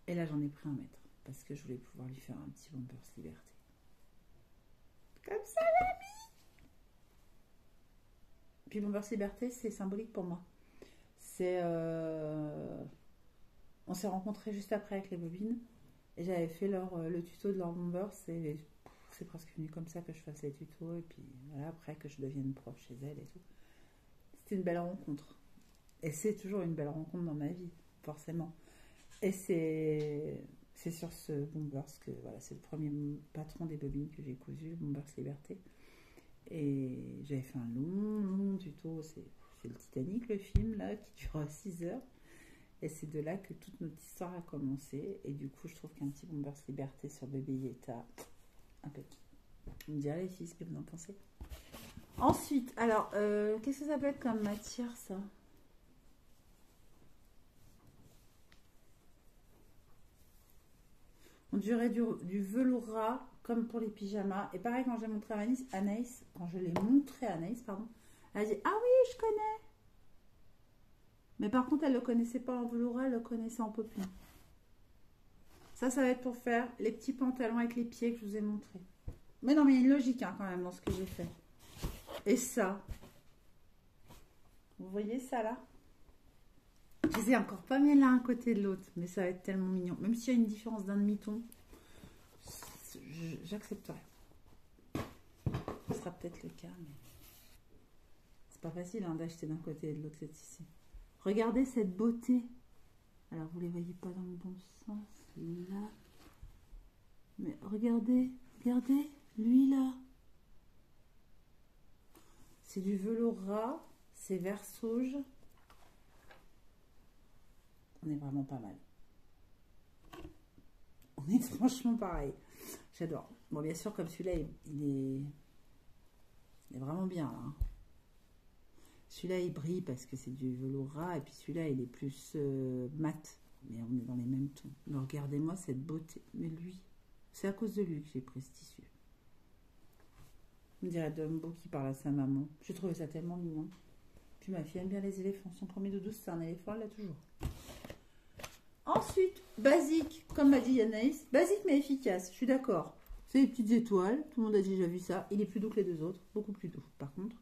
Et là, j'en ai pris 1 mètre, parce que je voulais pouvoir lui faire un petit Bombers Liberté. Comme ça, l'ami. Puis Bombers Liberté, c'est symbolique pour moi. C'est... On s'est rencontrés juste après avec les bobines et j'avais fait le tuto de leur Bombers et c'est presque venu comme ça que je fasse les tutos et puis voilà, après que je devienne proche chez elle et tout. C'était une belle rencontre et c'est toujours une belle rencontre dans ma vie, forcément. Et c'est sur ce Bombers que voilà, c'est le premier patron des bobines que j'ai cousu, le Bombers Liberté. Et j'avais fait un long tuto, c'est le Titanic le film là qui dure 6 heures. Et c'est de là que toute notre histoire a commencé. Et du coup, je trouve qu'un petit Bombers Liberté sur Bébé Yetta, impeccable. Vous me direz les filles ce que vous en pensez. Ensuite, alors, qu'est-ce que ça peut être comme matière, ça? On dirait du velours ras, comme pour les pyjamas. Et pareil, quand j'ai montré à Anaïs, quand je l'ai montré à Anaïs, pardon, elle a dit, ah oui, je connais. Mais par contre, elle ne le connaissait pas en velours, elle le connaissait en poplin. Ça va être pour faire les petits pantalons avec les pieds que je vous ai montré. Mais non, mais il y a une logique hein, quand même dans ce que j'ai fait. Et ça, vous voyez ça là? Je les ai encore pas mis l'un à côté de l'autre, mais ça va être tellement mignon. Même s'il y a une différence d'un demi-ton, j'accepterai. Ce sera peut-être le cas, mais c'est pas facile hein, d'acheter d'un côté et de l'autre cette ici. Regardez cette beauté. Alors, vous ne les voyez pas dans le bon sens, là. Mais regardez, lui, là. C'est du velours ras, c'est vert sauge. On est vraiment pas mal. On est franchement pareil. J'adore. Bon, bien sûr, comme celui-là, il est vraiment bien, là. Hein. Celui-là, il brille parce que c'est du velours ras. Et puis celui-là, il est plus mat. Mais on est dans les mêmes tons. Mais regardez-moi cette beauté. Mais lui, c'est à cause de lui que j'ai pris ce tissu. On dirait Dumbo qui parle à sa maman. J'ai trouvé ça tellement mignon. Puis ma fille aime bien les éléphants. Son premier doudou, c'est un éléphant, elle l'a toujours. Ensuite, basique, comme m'a dit Anaïs, basique mais efficace, je suis d'accord. C'est les petites étoiles, tout le monde a déjà vu ça. Il est plus doux que les deux autres, beaucoup plus doux. Par contre,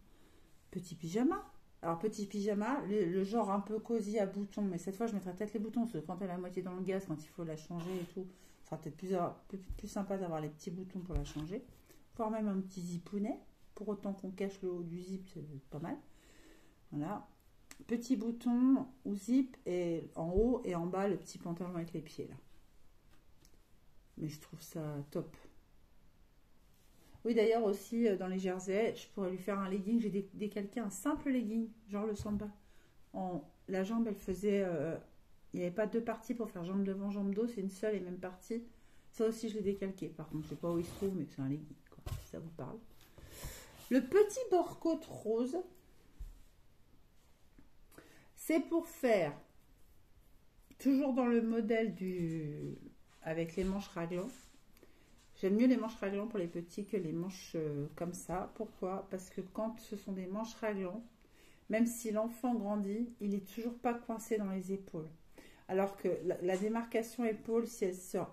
petit pyjama. Alors, petit pyjama, le genre un peu cosy à boutons, mais cette fois, je mettrai peut-être les boutons, parce que quand elle est à moitié dans le gaz, quand il faut la changer et tout, ce sera peut-être plus sympa d'avoir les petits boutons pour la changer. Voire même un petit zipounet, pour autant qu'on cache le haut du zip, c'est pas mal. Voilà. Petit bouton ou zip et en haut et en bas le petit pantalon avec les pieds là. Mais je trouve ça top. Oui d'ailleurs aussi dans les jerseys, je pourrais lui faire un legging. J'ai décalqué un simple legging, genre le samba. La jambe elle faisait, il n'y avait pas deux parties pour faire jambe devant, jambe dos, c'est une seule et même partie. Ça aussi je l'ai décalqué. Par contre je sais pas où il se trouve mais c'est un legging quoi, si ça vous parle. Le petit bord-côte rose. C'est pour faire, toujours dans le modèle avec les manches raglan. J'aime mieux les manches raglan pour les petits que les manches comme ça. Pourquoi? Parce que quand ce sont des manches raglan, même si l'enfant grandit, il n'est toujours pas coincé dans les épaules. Alors que la démarcation épaule, si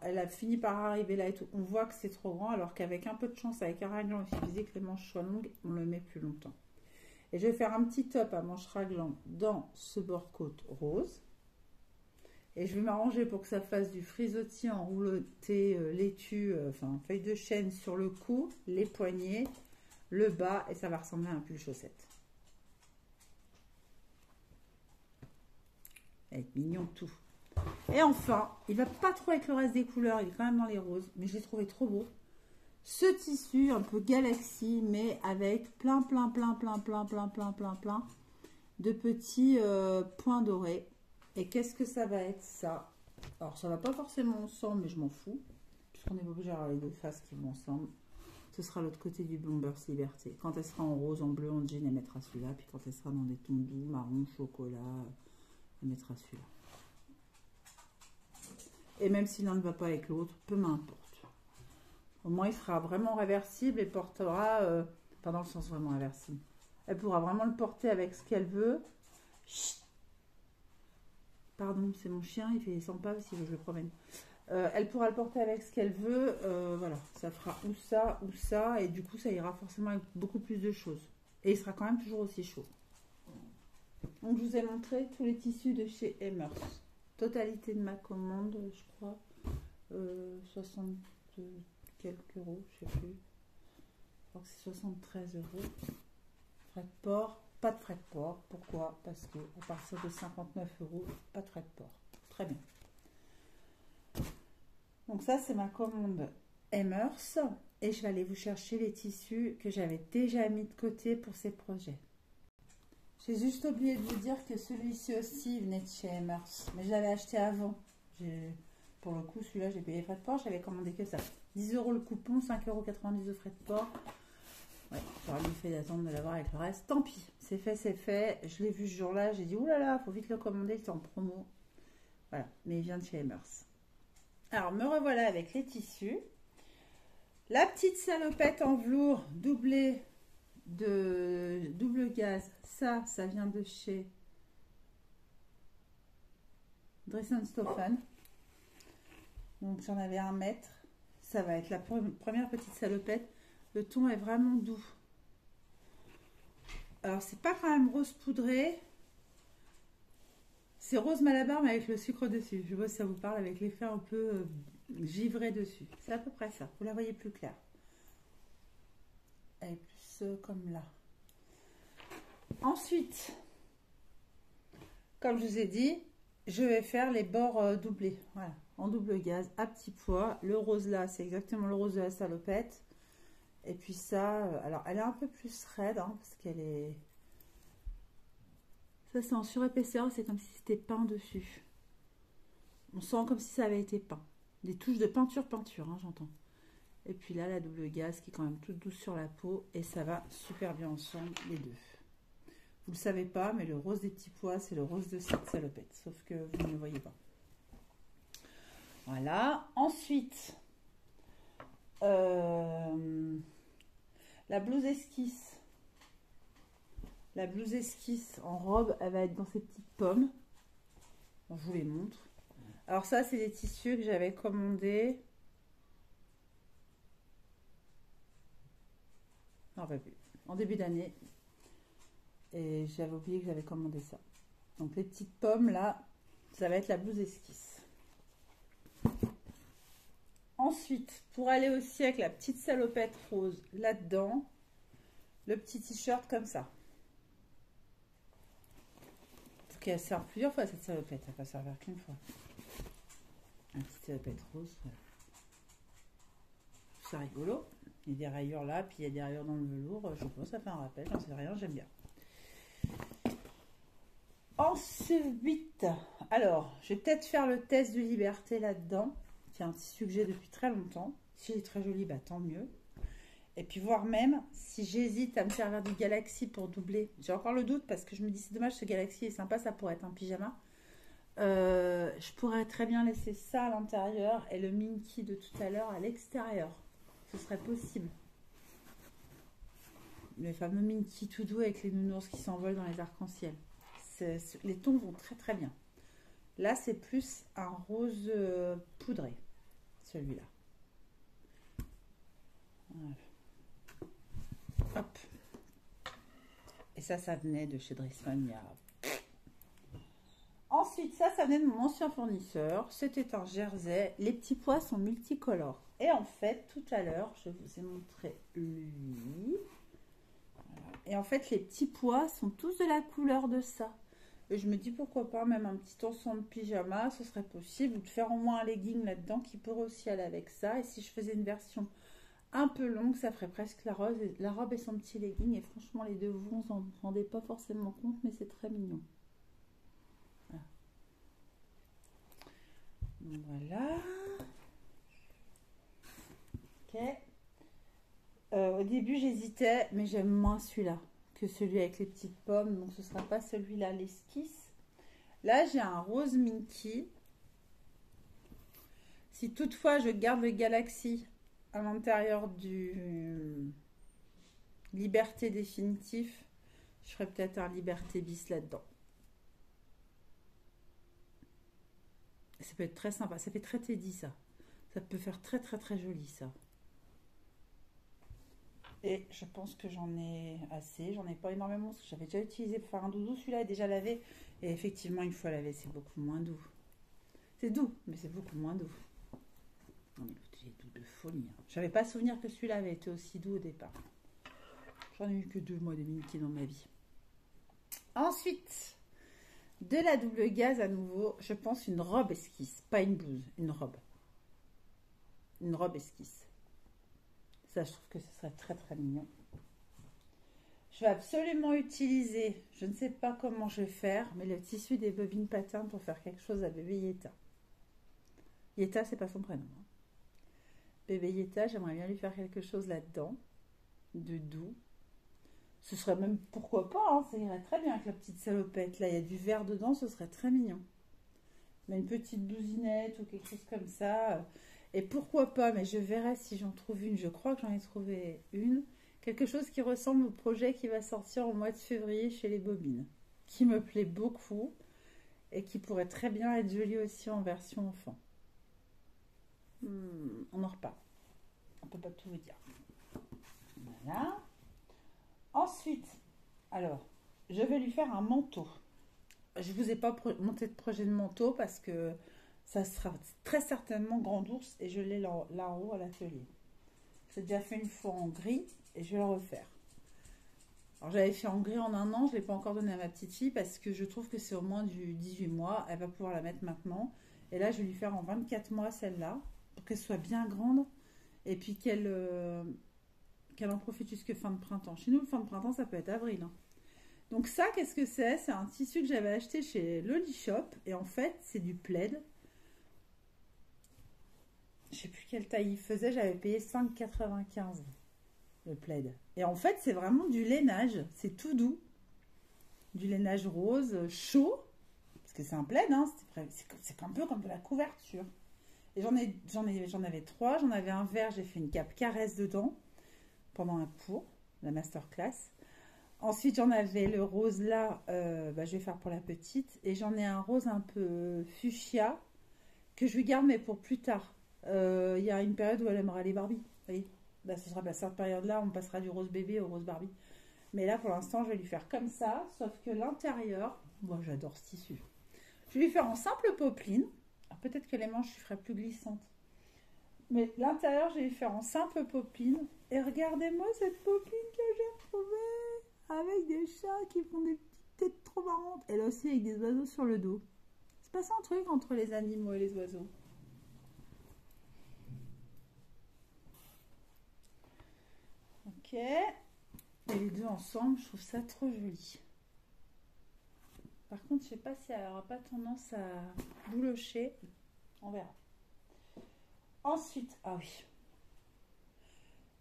elle a fini par arriver là et tout, on voit que c'est trop grand. Alors qu'avec un peu de chance, avec un raglan, il suffisait que les manches soient longues, on le met plus longtemps. Et je vais faire un petit top à manches raglan dans ce bord-côte rose. Et je vais m'arranger pour que ça fasse du frisottis enrouloté, laitue, enfin feuille de chêne sur le cou, les poignets, le bas, et ça va ressembler à un pull chaussette. Avec mignon tout. Et enfin, il va pas trop avec le reste des couleurs, il est quand même dans les roses, mais je l'ai trouvé trop beau. Ce tissu un peu galaxie, mais avec plein de petits points dorés. Et qu'est-ce que ça va être ça? Alors ça va pas forcément ensemble, mais je m'en fous, puisqu'on est obligé d'avoir les deux faces qui vont ensemble. Ce sera l'autre côté du Bombers Liberté. Quand elle sera en rose, en bleu, en jean, elle mettra celui-là. Puis quand elle sera dans des tons doux, marron, chocolat, elle mettra celui-là. Et même si l'un ne va pas avec l'autre, peu m'importe. Au moins, il sera vraiment réversible et portera, pas dans le sens vraiment réversible. Elle pourra vraiment le porter avec ce qu'elle veut. Chut. Pardon, c'est mon chien, il fait 100 pas si je le promène. Elle pourra le porter avec ce qu'elle veut. Voilà, ça fera ou ça, et du coup, ça ira forcément avec beaucoup plus de choses. Et il sera quand même toujours aussi chaud. Donc, je vous ai montré tous les tissus de chez Emers. Totalité de ma commande, je crois. 60 quelques euros, je sais plus. Je crois que c'est 73 euros. Frais de port, pas de frais de port. Pourquoi? Parce que à partir de 59 euros, pas de frais de port. Très bien. Donc ça, c'est ma commande Emers. Et je vais aller vous chercher les tissus que j'avais déjà mis de côté pour ces projets. J'ai juste oublié de vous dire que celui-ci aussi venait de chez Emers. Mais je l'avais acheté avant. Pour le coup, celui-là, j'ai payé les frais de port. J'avais commandé que ça. 10 euros le coupon, 5,90 euros de frais de port. Ouais, j'aurais mieux fait d'attendre de l'avoir avec le reste. Tant pis, c'est fait, c'est fait. Je l'ai vu ce jour-là. J'ai dit, oulala, faut vite le commander, c'est en promo. Voilà, mais il vient de chez Emers. Alors, me revoilà avec les tissus. La petite salopette en velours doublée de double gaz. Ça vient de chez Dresden-Stofan. Donc, j'en avais 1 mètre. Ça va être la première petite salopette. Le ton est vraiment doux. Alors, c'est pas quand même rose poudré. C'est rose malabar, mais avec le sucre dessus. Je vois si ça vous parle, avec l'effet un peu givré dessus. C'est à peu près ça. Vous la voyez plus claire. Elle est plus comme là. Ensuite, comme je vous ai dit, je vais faire les bords doublés. Voilà, en double gaz, à petit pois. Le rose là, c'est exactement le rose de la salopette. Et puis ça, alors elle est un peu plus raide, hein, parce qu'elle est... Ça, c'est en surépaisseur, c'est comme si c'était peint dessus. On sent comme si ça avait été peint. Des touches de peinture, hein, j'entends. Et puis là, la double gaz qui est quand même toute douce sur la peau. Et ça va super bien ensemble, les deux. Vous ne le savez pas, mais le rose des petits pois, c'est le rose de cette salopette. Sauf que vous ne le voyez pas. Voilà. Ensuite, La blouse esquisse. La blouse esquisse en robe, elle va être dans ces petites pommes. Bon, je vous les montre. Alors ça, c'est des tissus que j'avais commandés. Non, pas plus. En début d'année. Et j'avais oublié que j'avais commandé ça. Donc les petites pommes là, ça va être la blouse esquisse. Ensuite, pour aller aussi avec la petite salopette rose là-dedans, le petit t-shirt comme ça. Parce qu'elle sert plusieurs fois cette salopette, elle ne va pas servir qu'une fois. Un petit salopette rose. Voilà. C'est rigolo. Il y a des rayures là, puis il y a des rayures dans le velours. Je pense que ça fait un rappel, j'en sais rien, j'aime bien. Ensuite, alors, je vais peut-être faire le test de Liberté là-dedans. C'est un tissu que j'ai depuis très longtemps. Si il est très joli, bah tant mieux. Et puis voir même si j'hésite à me servir du Galaxy pour doubler. J'ai encore le doute parce que je me dis c'est dommage, ce Galaxy est sympa, ça pourrait être un pyjama. Je pourrais très bien laisser ça à l'intérieur et le Minky de tout à l'heure à l'extérieur. Ce serait possible. Le fameux Minky tout doux avec les nounours qui s'envolent dans les arcs-en-ciel. Les tons vont très très bien. Là, c'est plus un rose poudré, celui-là. Voilà. Hop. Et ça venait de chez Dressman. Ensuite, ça venait de mon ancien fournisseur. C'était un jersey. Les petits pois sont multicolores. Et en fait, tout à l'heure, je vous ai montré lui. Voilà. Et en fait, les petits pois sont tous de la couleur de ça. Et je me dis pourquoi pas même un petit ensemble pyjama, ce serait possible. Ou de faire au moins un legging là-dedans qui pourrait aussi aller avec ça. Et si je faisais une version un peu longue, ça ferait presque la robe et son petit legging. Et franchement, les deux, vous ne en rendez pas forcément compte, mais c'est très mignon. Voilà. Ok. Au début, j'hésitais, mais j'aime moins celui-là que celui avec les petites pommes. Donc, ce ne sera pas celui-là, l'esquisse. Là, j'ai un rose Minky. Si toutefois, je garde le Galaxy à l'intérieur du Liberté définitif, je ferai peut-être un Liberté bis là-dedans. Ça peut être très sympa. Ça fait très Teddy, ça. Ça peut faire très, très, très joli, ça. Et je pense que j'en ai assez. J'en ai pas énormément parce que j'avais déjà utilisé pour faire un doudou. Celui-là est déjà lavé. Et effectivement, une fois lavé, c'est beaucoup moins doux. C'est doux, mais c'est beaucoup moins doux. Non, mais il est doux de folie. Hein. J'avais pas souvenir que celui-là avait été aussi doux au départ. J'en ai eu que 2 mois de Minky dans ma vie. Ensuite, de la double gaze à nouveau, je pense une robe esquisse. Pas une blouse, une robe. Une robe esquisse. Ça, je trouve que ce serait très très mignon. Je vais absolument utiliser, je ne sais pas comment je vais faire, mais le tissu des bobines patins pour faire quelque chose à bébé Yetta. Yetta, c'est pas son prénom. Hein. Bébé Yetta, j'aimerais bien lui faire quelque chose là-dedans, de doux. Ce serait même, pourquoi pas, hein, ça irait très bien avec la petite salopette. Là, il y a du vert dedans, ce serait très mignon. Mais une petite blousinette ou quelque chose comme ça. Et pourquoi pas, mais je verrai si j'en trouve une. Je crois que j'en ai trouvé une. Quelque chose qui ressemble au projet qui va sortir au mois de février chez les Bobines. Qui me plaît beaucoup et qui pourrait très bien être joli aussi en version enfant. On en reparle. On ne peut pas tout vous dire. Voilà. Ensuite, alors, je vais lui faire un manteau. Je ne vous ai pas monté de projet de manteau parce que ça sera très certainement Grand Ours et je l'ai là-haut à l'atelier. J'ai déjà fait une fois en gris et je vais le refaire. Alors, j'avais fait en gris en 1 an, je ne l'ai pas encore donné à ma petite fille parce que je trouve que c'est au moins du 18 mois. Elle va pouvoir la mettre maintenant. Et là, je vais lui faire en 24 mois celle-là pour qu'elle soit bien grande et puis qu'elle en profite jusque fin de printemps. Chez nous, le fin de printemps, ça peut être avril. Hein. Donc ça, qu'est-ce que c'est? C'est un tissu que j'avais acheté chez Loli Shop. Et en fait, c'est du plaid. Je ne sais plus quelle taille il faisait. J'avais payé 5,95 le plaid. Et en fait, c'est vraiment du lainage. C'est tout doux. Du lainage rose, chaud. Parce que c'est un plaid. Hein, c'est un peu comme de la couverture. Et j'en avais 3. J'en avais un vert. J'ai fait une cape caresse dedans. Pendant un cours. la masterclass. Ensuite, j'en avais le rose là, je vais faire pour la petite. Et j'en ai un rose un peu fuchsia que je lui garde, mais pour plus tard. Il y a une période où elle aimera les Barbie. Vous voyez, bah, ce sera cette période-là, on passera du rose bébé au rose Barbie. Mais là, pour l'instant, je vais lui faire comme ça, sauf que l'intérieur, moi j'adore ce tissu. Je vais lui faire en simple popeline. Peut-être que les manches, je ferai plus glissantes. Mais l'intérieur, je vais lui faire en simple popeline. Et regardez-moi cette popeline que j'ai retrouvée avec des chats qui font des petites têtes trop marrantes. Elle aussi avec des oiseaux sur le dos. C'est pas ça un truc entre les animaux et les oiseaux. Ok. Et les deux ensemble, je trouve ça trop joli. Par contre, je sais pas si elle aura pas tendance à boulocher. On verra. Ensuite, ah oui.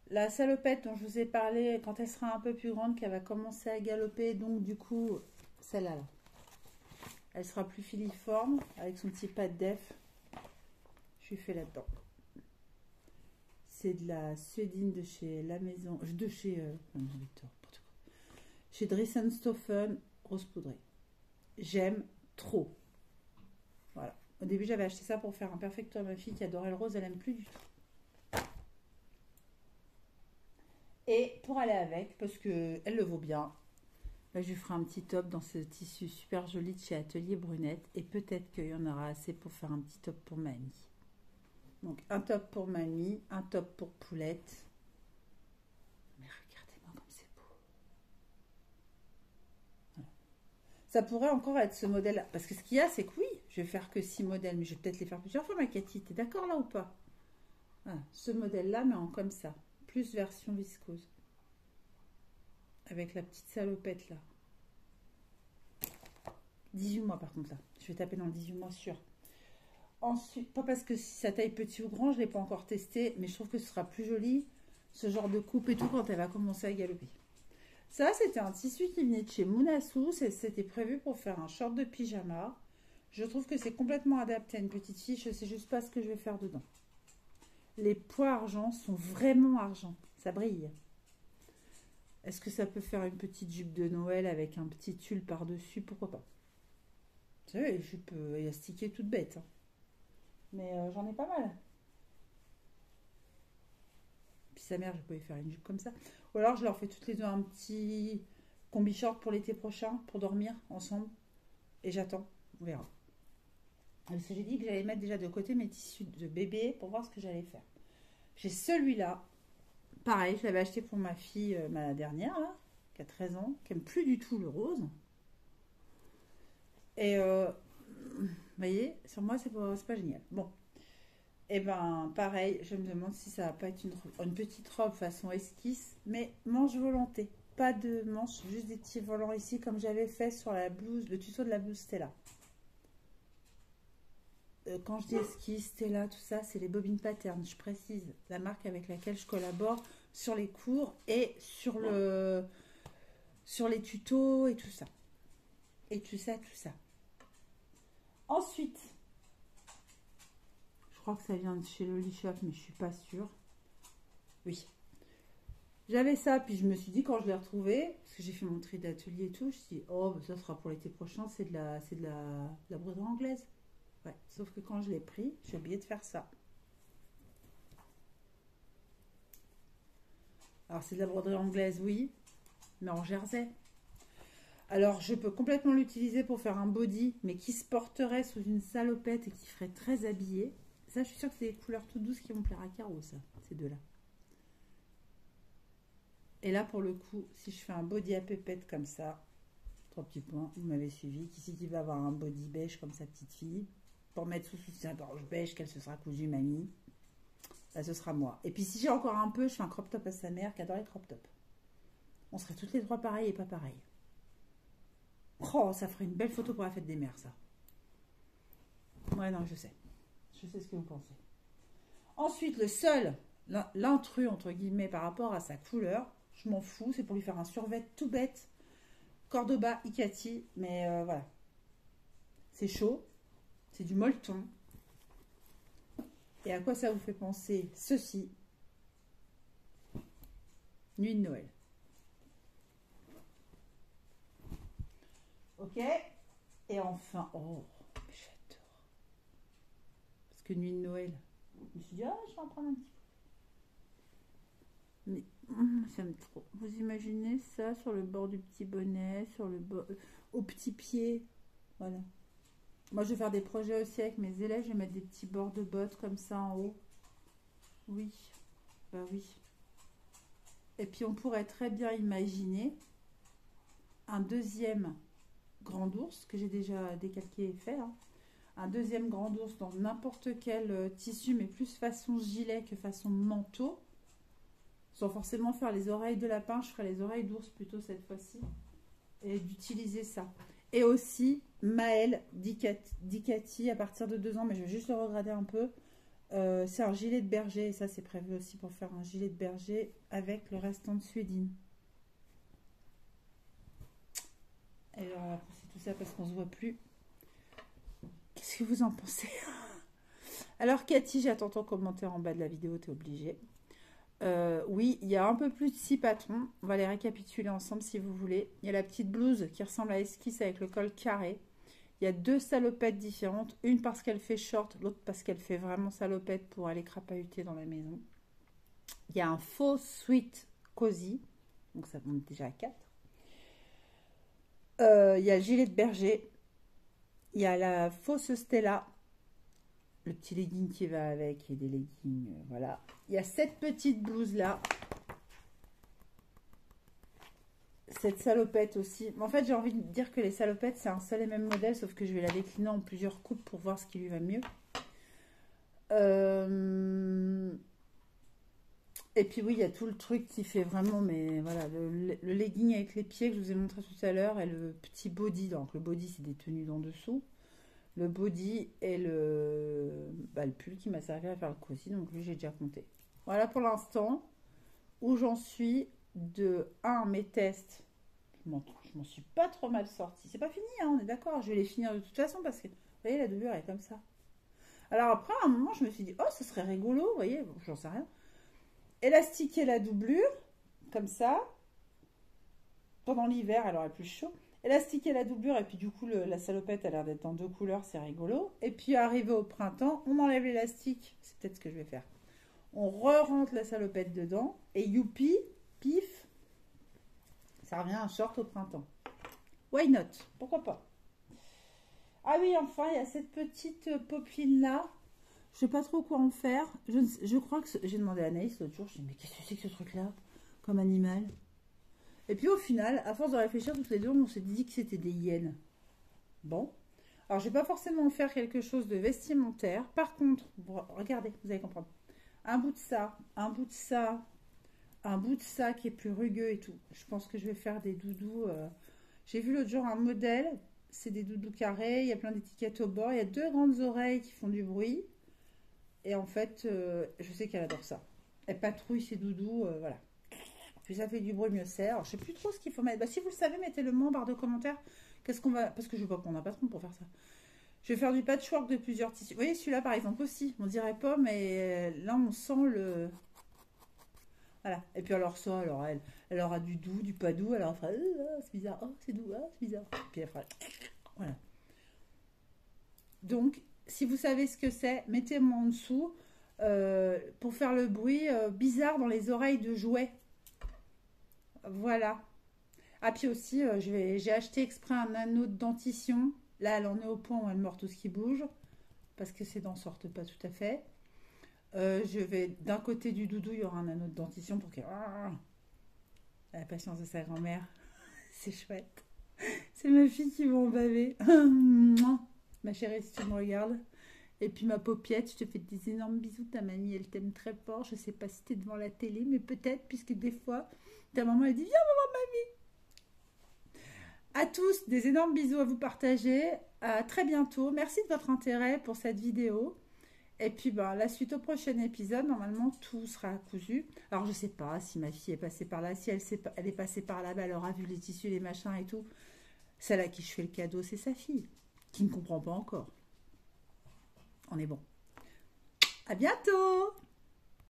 La salopette dont je vous ai parlé, quand elle sera un peu plus grande, qu'elle va commencer à galoper, donc du coup, celle-là, là. Elle sera plus filiforme, avec son petit pas de def. Je lui fais là-dedans. C'est de la suédine de chez La Maison, de chez chez Dressenstoffen, rose poudrée. J'aime trop. Voilà. Au début, j'avais acheté ça pour faire un perfecto à ma fille qui adorait le rose, elle n'aime plus du tout. Et pour aller avec, parce qu'elle le vaut bien, là, je lui ferai un petit top dans ce tissu super joli de chez Atelier Brunette. Et peut-être qu'il y en aura assez pour faire un petit top pour mamie. Donc, un top pour mamie, un top pour Poulette. Mais regardez-moi comme c'est beau. Voilà. Ça pourrait encore être ce modèle-là. Parce que ce qu'il y a, c'est que oui, je vais faire que 6 modèles. Mais je vais peut-être les faire plusieurs fois, ma Cathy. T'es d'accord là ou pas? Voilà. Ce modèle-là, mais en comme ça. Plus version viscose. Avec la petite salopette là. 18 mois par contre là. Je vais taper dans le 18 mois sûr. Ensuite, pas parce que si ça taille petit ou grand, je ne l'ai pas encore testé, mais je trouve que ce sera plus joli, ce genre de coupe et tout, quand elle va commencer à galoper. Ça, c'était un tissu qui venait de chez Mounassou, c'était prévu pour faire un short de pyjama. Je trouve que c'est complètement adapté à une petite fille, je ne sais juste pas ce que je vais faire dedans. Les pois argent sont vraiment argent, ça brille. Est-ce que ça peut faire une petite jupe de Noël avec un petit tulle par-dessus? Pourquoi pas? Vous savez, les jupes élastiquées toutes bêtes, hein. Mais j'en ai pas mal. Puis sa mère, je pouvais faire une jupe comme ça. Ou alors je leur fais toutes les deux un petit combi short pour l'été prochain, pour dormir ensemble. Et j'attends, on verra. Parce que j'ai dit que j'allais mettre déjà de côté mes tissus de bébé pour voir ce que j'allais faire. J'ai celui-là. Pareil, je l'avais acheté pour ma fille, ma dernière, là, qui a 13 ans, qui n'aime plus du tout le rose. Et vous voyez, sur moi, c'est pas génial. Bon. Et ben, pareil, je me demande si ça va pas être une petite robe façon esquisse, mais manche volantée. Pas de manche, juste des petits volants ici, comme j'avais fait sur la blouse, le tuto de la blouse Stella. Quand je dis esquisse, Stella, tout ça, c'est les bobines pattern, je précise. La marque avec laquelle je collabore sur les cours et sur les tutos et tout ça. Et tout ça, tout ça. Ensuite, je crois que ça vient de chez Loli Shop, mais je suis pas sûre. Oui. J'avais ça, puis je me suis dit quand je l'ai retrouvé, parce que j'ai fait mon tri d'atelier et tout, je me suis dit, oh, bah, ça sera pour l'été prochain, c'est de la broderie anglaise. Ouais, sauf que quand je l'ai pris, j'ai oublié de faire ça. Alors, c'est de la broderie anglaise, oui, mais en jersey. Alors, je peux complètement l'utiliser pour faire un body, mais qui se porterait sous une salopette et qui ferait très habillé. Ça, je suis sûre que c'est des couleurs toutes douces qui vont plaire à Caro, ça, ces deux-là. Et là, pour le coup, si je fais un body à pépette comme ça, 3 petits points, vous m'avez suivi. Qui va avoir un body beige comme sa petite fille, pour mettre sous soutien-gorge beige qu'elle se sera cousue mamie, là, ce sera moi. Et puis, si j'ai encore un peu, je fais un crop top à sa mère qui adore les crop top. On serait toutes les trois pareilles et pas pareilles. Oh, ça ferait une belle photo pour la fête des mères, ça. Ouais, non, je sais. Je sais ce que vous pensez. Ensuite, le seul, l'intrus, entre guillemets, par rapport à sa couleur, je m'en fous. C'est pour lui faire un survêt tout bête. Cordoba, Icati. Mais voilà. C'est chaud. C'est du molleton. Et à quoi ça vous fait penser? Ceci. Nuit de Noël. Ok. Et enfin, oh, j'adore. Parce que nuit de Noël, je me suis dit, ah, je vais en prendre un petit peu. Mais j'aime trop. Vous imaginez ça sur le bord du petit bonnet, sur le bord, au petit pied. Voilà. Moi, je vais faire des projets aussi avec mes élèves. Je vais mettre des petits bords de bottes comme ça en haut. Oui. Bah oui. Et puis, on pourrait très bien imaginer un deuxième grand ours que j'ai déjà décalqué et fait. Hein. Un deuxième grand ours dans n'importe quel tissu, mais plus façon gilet que façon manteau. Sans forcément faire les oreilles de lapin, je ferai les oreilles d'ours plutôt cette fois-ci. Et d'utiliser ça. Et aussi, Maëlle Dicati à partir de 2 ans, mais je vais juste le regarder un peu. C'est un gilet de berger, et ça c'est prévu aussi pour faire un gilet de berger avec le restant de suédine. Et alors on va pousser tout ça parce qu'on se voit plus. Qu'est-ce que vous en pensez? Alors Cathy, j'attends ton commentaire en bas de la vidéo, tu es obligée. Oui, il y a un peu plus de 6 patrons. On va les récapituler ensemble si vous voulez. Il y a la petite blouse qui ressemble à esquisse avec le col carré. Il y a 2 salopettes différentes. Une parce qu'elle fait short, l'autre parce qu'elle fait vraiment salopette pour aller crapahuter dans la maison. Il y a un faux sweat cosy. Donc ça monte déjà à 4. Il y a le gilet de berger. Il y a la fausse Stella. Le petit legging qui va avec et des leggings, voilà. Il y a cette petite blouse là. Cette salopette aussi. En fait, j'ai envie de dire que les salopettes, c'est un seul et même modèle, sauf que je vais la décliner en plusieurs coupes pour voir ce qui lui va mieux. Et puis oui, il y a tout le truc qui fait vraiment, mais voilà, le legging avec les pieds que je vous ai montré tout à l'heure et le petit body. Donc le body, c'est des tenues d'en dessous. Le body et le pull qui m'a servi à faire le cosy, donc lui j'ai déjà compté. Voilà pour l'instant où j'en suis de mes tests. Je m'en suis pas trop mal sortie. C'est pas fini, hein, on est d'accord, je vais les finir de toute façon parce que, vous voyez, la doublure elle est comme ça. Alors après, à un moment, je me suis dit, oh, ce serait rigolo, vous voyez, bon, j'en sais rien. Élastiquer la doublure, comme ça. Pendant l'hiver, elle aurait plus chaud. Élastiquer la doublure et puis du coup la salopette a l'air d'être en 2 couleurs, c'est rigolo. Et puis arrivé au printemps, on enlève l'élastique, c'est peut-être ce que je vais faire. On re-rentre la salopette dedans et youpi, pif, ça revient un short au printemps. Why not? Pourquoi pas? Ah oui, enfin il y a cette petite popeline là. Je sais pas trop quoi en faire. Je crois que j'ai demandé à Anaïs l'autre jour, je me dis mais qu'est-ce que c'est que ce truc là comme animal? Et puis au final, à force de réfléchir toutes les deux, on s'est dit que c'était des hyènes. Bon. Alors je ne vais pas forcément faire quelque chose de vestimentaire. Par contre, regardez, vous allez comprendre. Un bout de ça, un bout de ça, un bout de ça qui est plus rugueux et tout. Je pense que je vais faire des doudous. J'ai vu l'autre jour un modèle. C'est des doudous carrés. Il y a plein d'étiquettes au bord. Il y a 2 grandes oreilles qui font du bruit. Et en fait, je sais qu'elle adore ça. Elle patrouille ses doudous, voilà. Puis ça fait du bruit, mieux c'est. Alors, je sais plus trop ce qu'il faut mettre. Bah, si vous le savez, mettez-le-moi en barre de commentaires. Qu'est-ce qu'on va... Parce que je ne veux pas prendre un patron pour faire ça. Je vais faire du patchwork de plusieurs tissus. Vous voyez, celui-là, par exemple, aussi. On dirait pas, mais là, on sent le... Voilà. Et puis, alors ça, alors elle aura du doux, du pas doux. Alors, elle fera... c'est bizarre. Oh, c'est doux. Oh, c'est bizarre. Puis, elle fera... Voilà. Donc, si vous savez ce que c'est, mettez-moi en dessous. Pour faire le bruit bizarre dans les oreilles de jouets. Voilà. Ah, puis aussi, j'ai acheté exprès un anneau de dentition. Là, elle en est au point où elle mord tout ce qui bouge. Parce que ses dents sortent pas tout à fait. Je vais, d'un côté du doudou, il y aura un anneau de dentition pour qu'elle... La patience de sa grand-mère. C'est chouette. C'est ma fille qui va en baver. Ma chérie, si tu me regardes. Et puis ma paupiette, je te fais des énormes bisous. Ta mamie, elle t'aime très fort. Je sais pas si t'es devant la télé, mais peut-être, puisque des fois... Ta maman, elle dit, viens, maman, mamie. À tous, des énormes bisous à vous partager. À très bientôt. Merci de votre intérêt pour cette vidéo. Et puis, ben, la suite au prochain épisode, normalement, tout sera cousu. Alors, je sais pas si ma fille est passée par là. Si elle est passée par là, ben, elle aura vu les tissus, les machins et tout. Celle à qui je fais le cadeau, c'est sa fille, qui ne comprend pas encore. On est bon. À bientôt!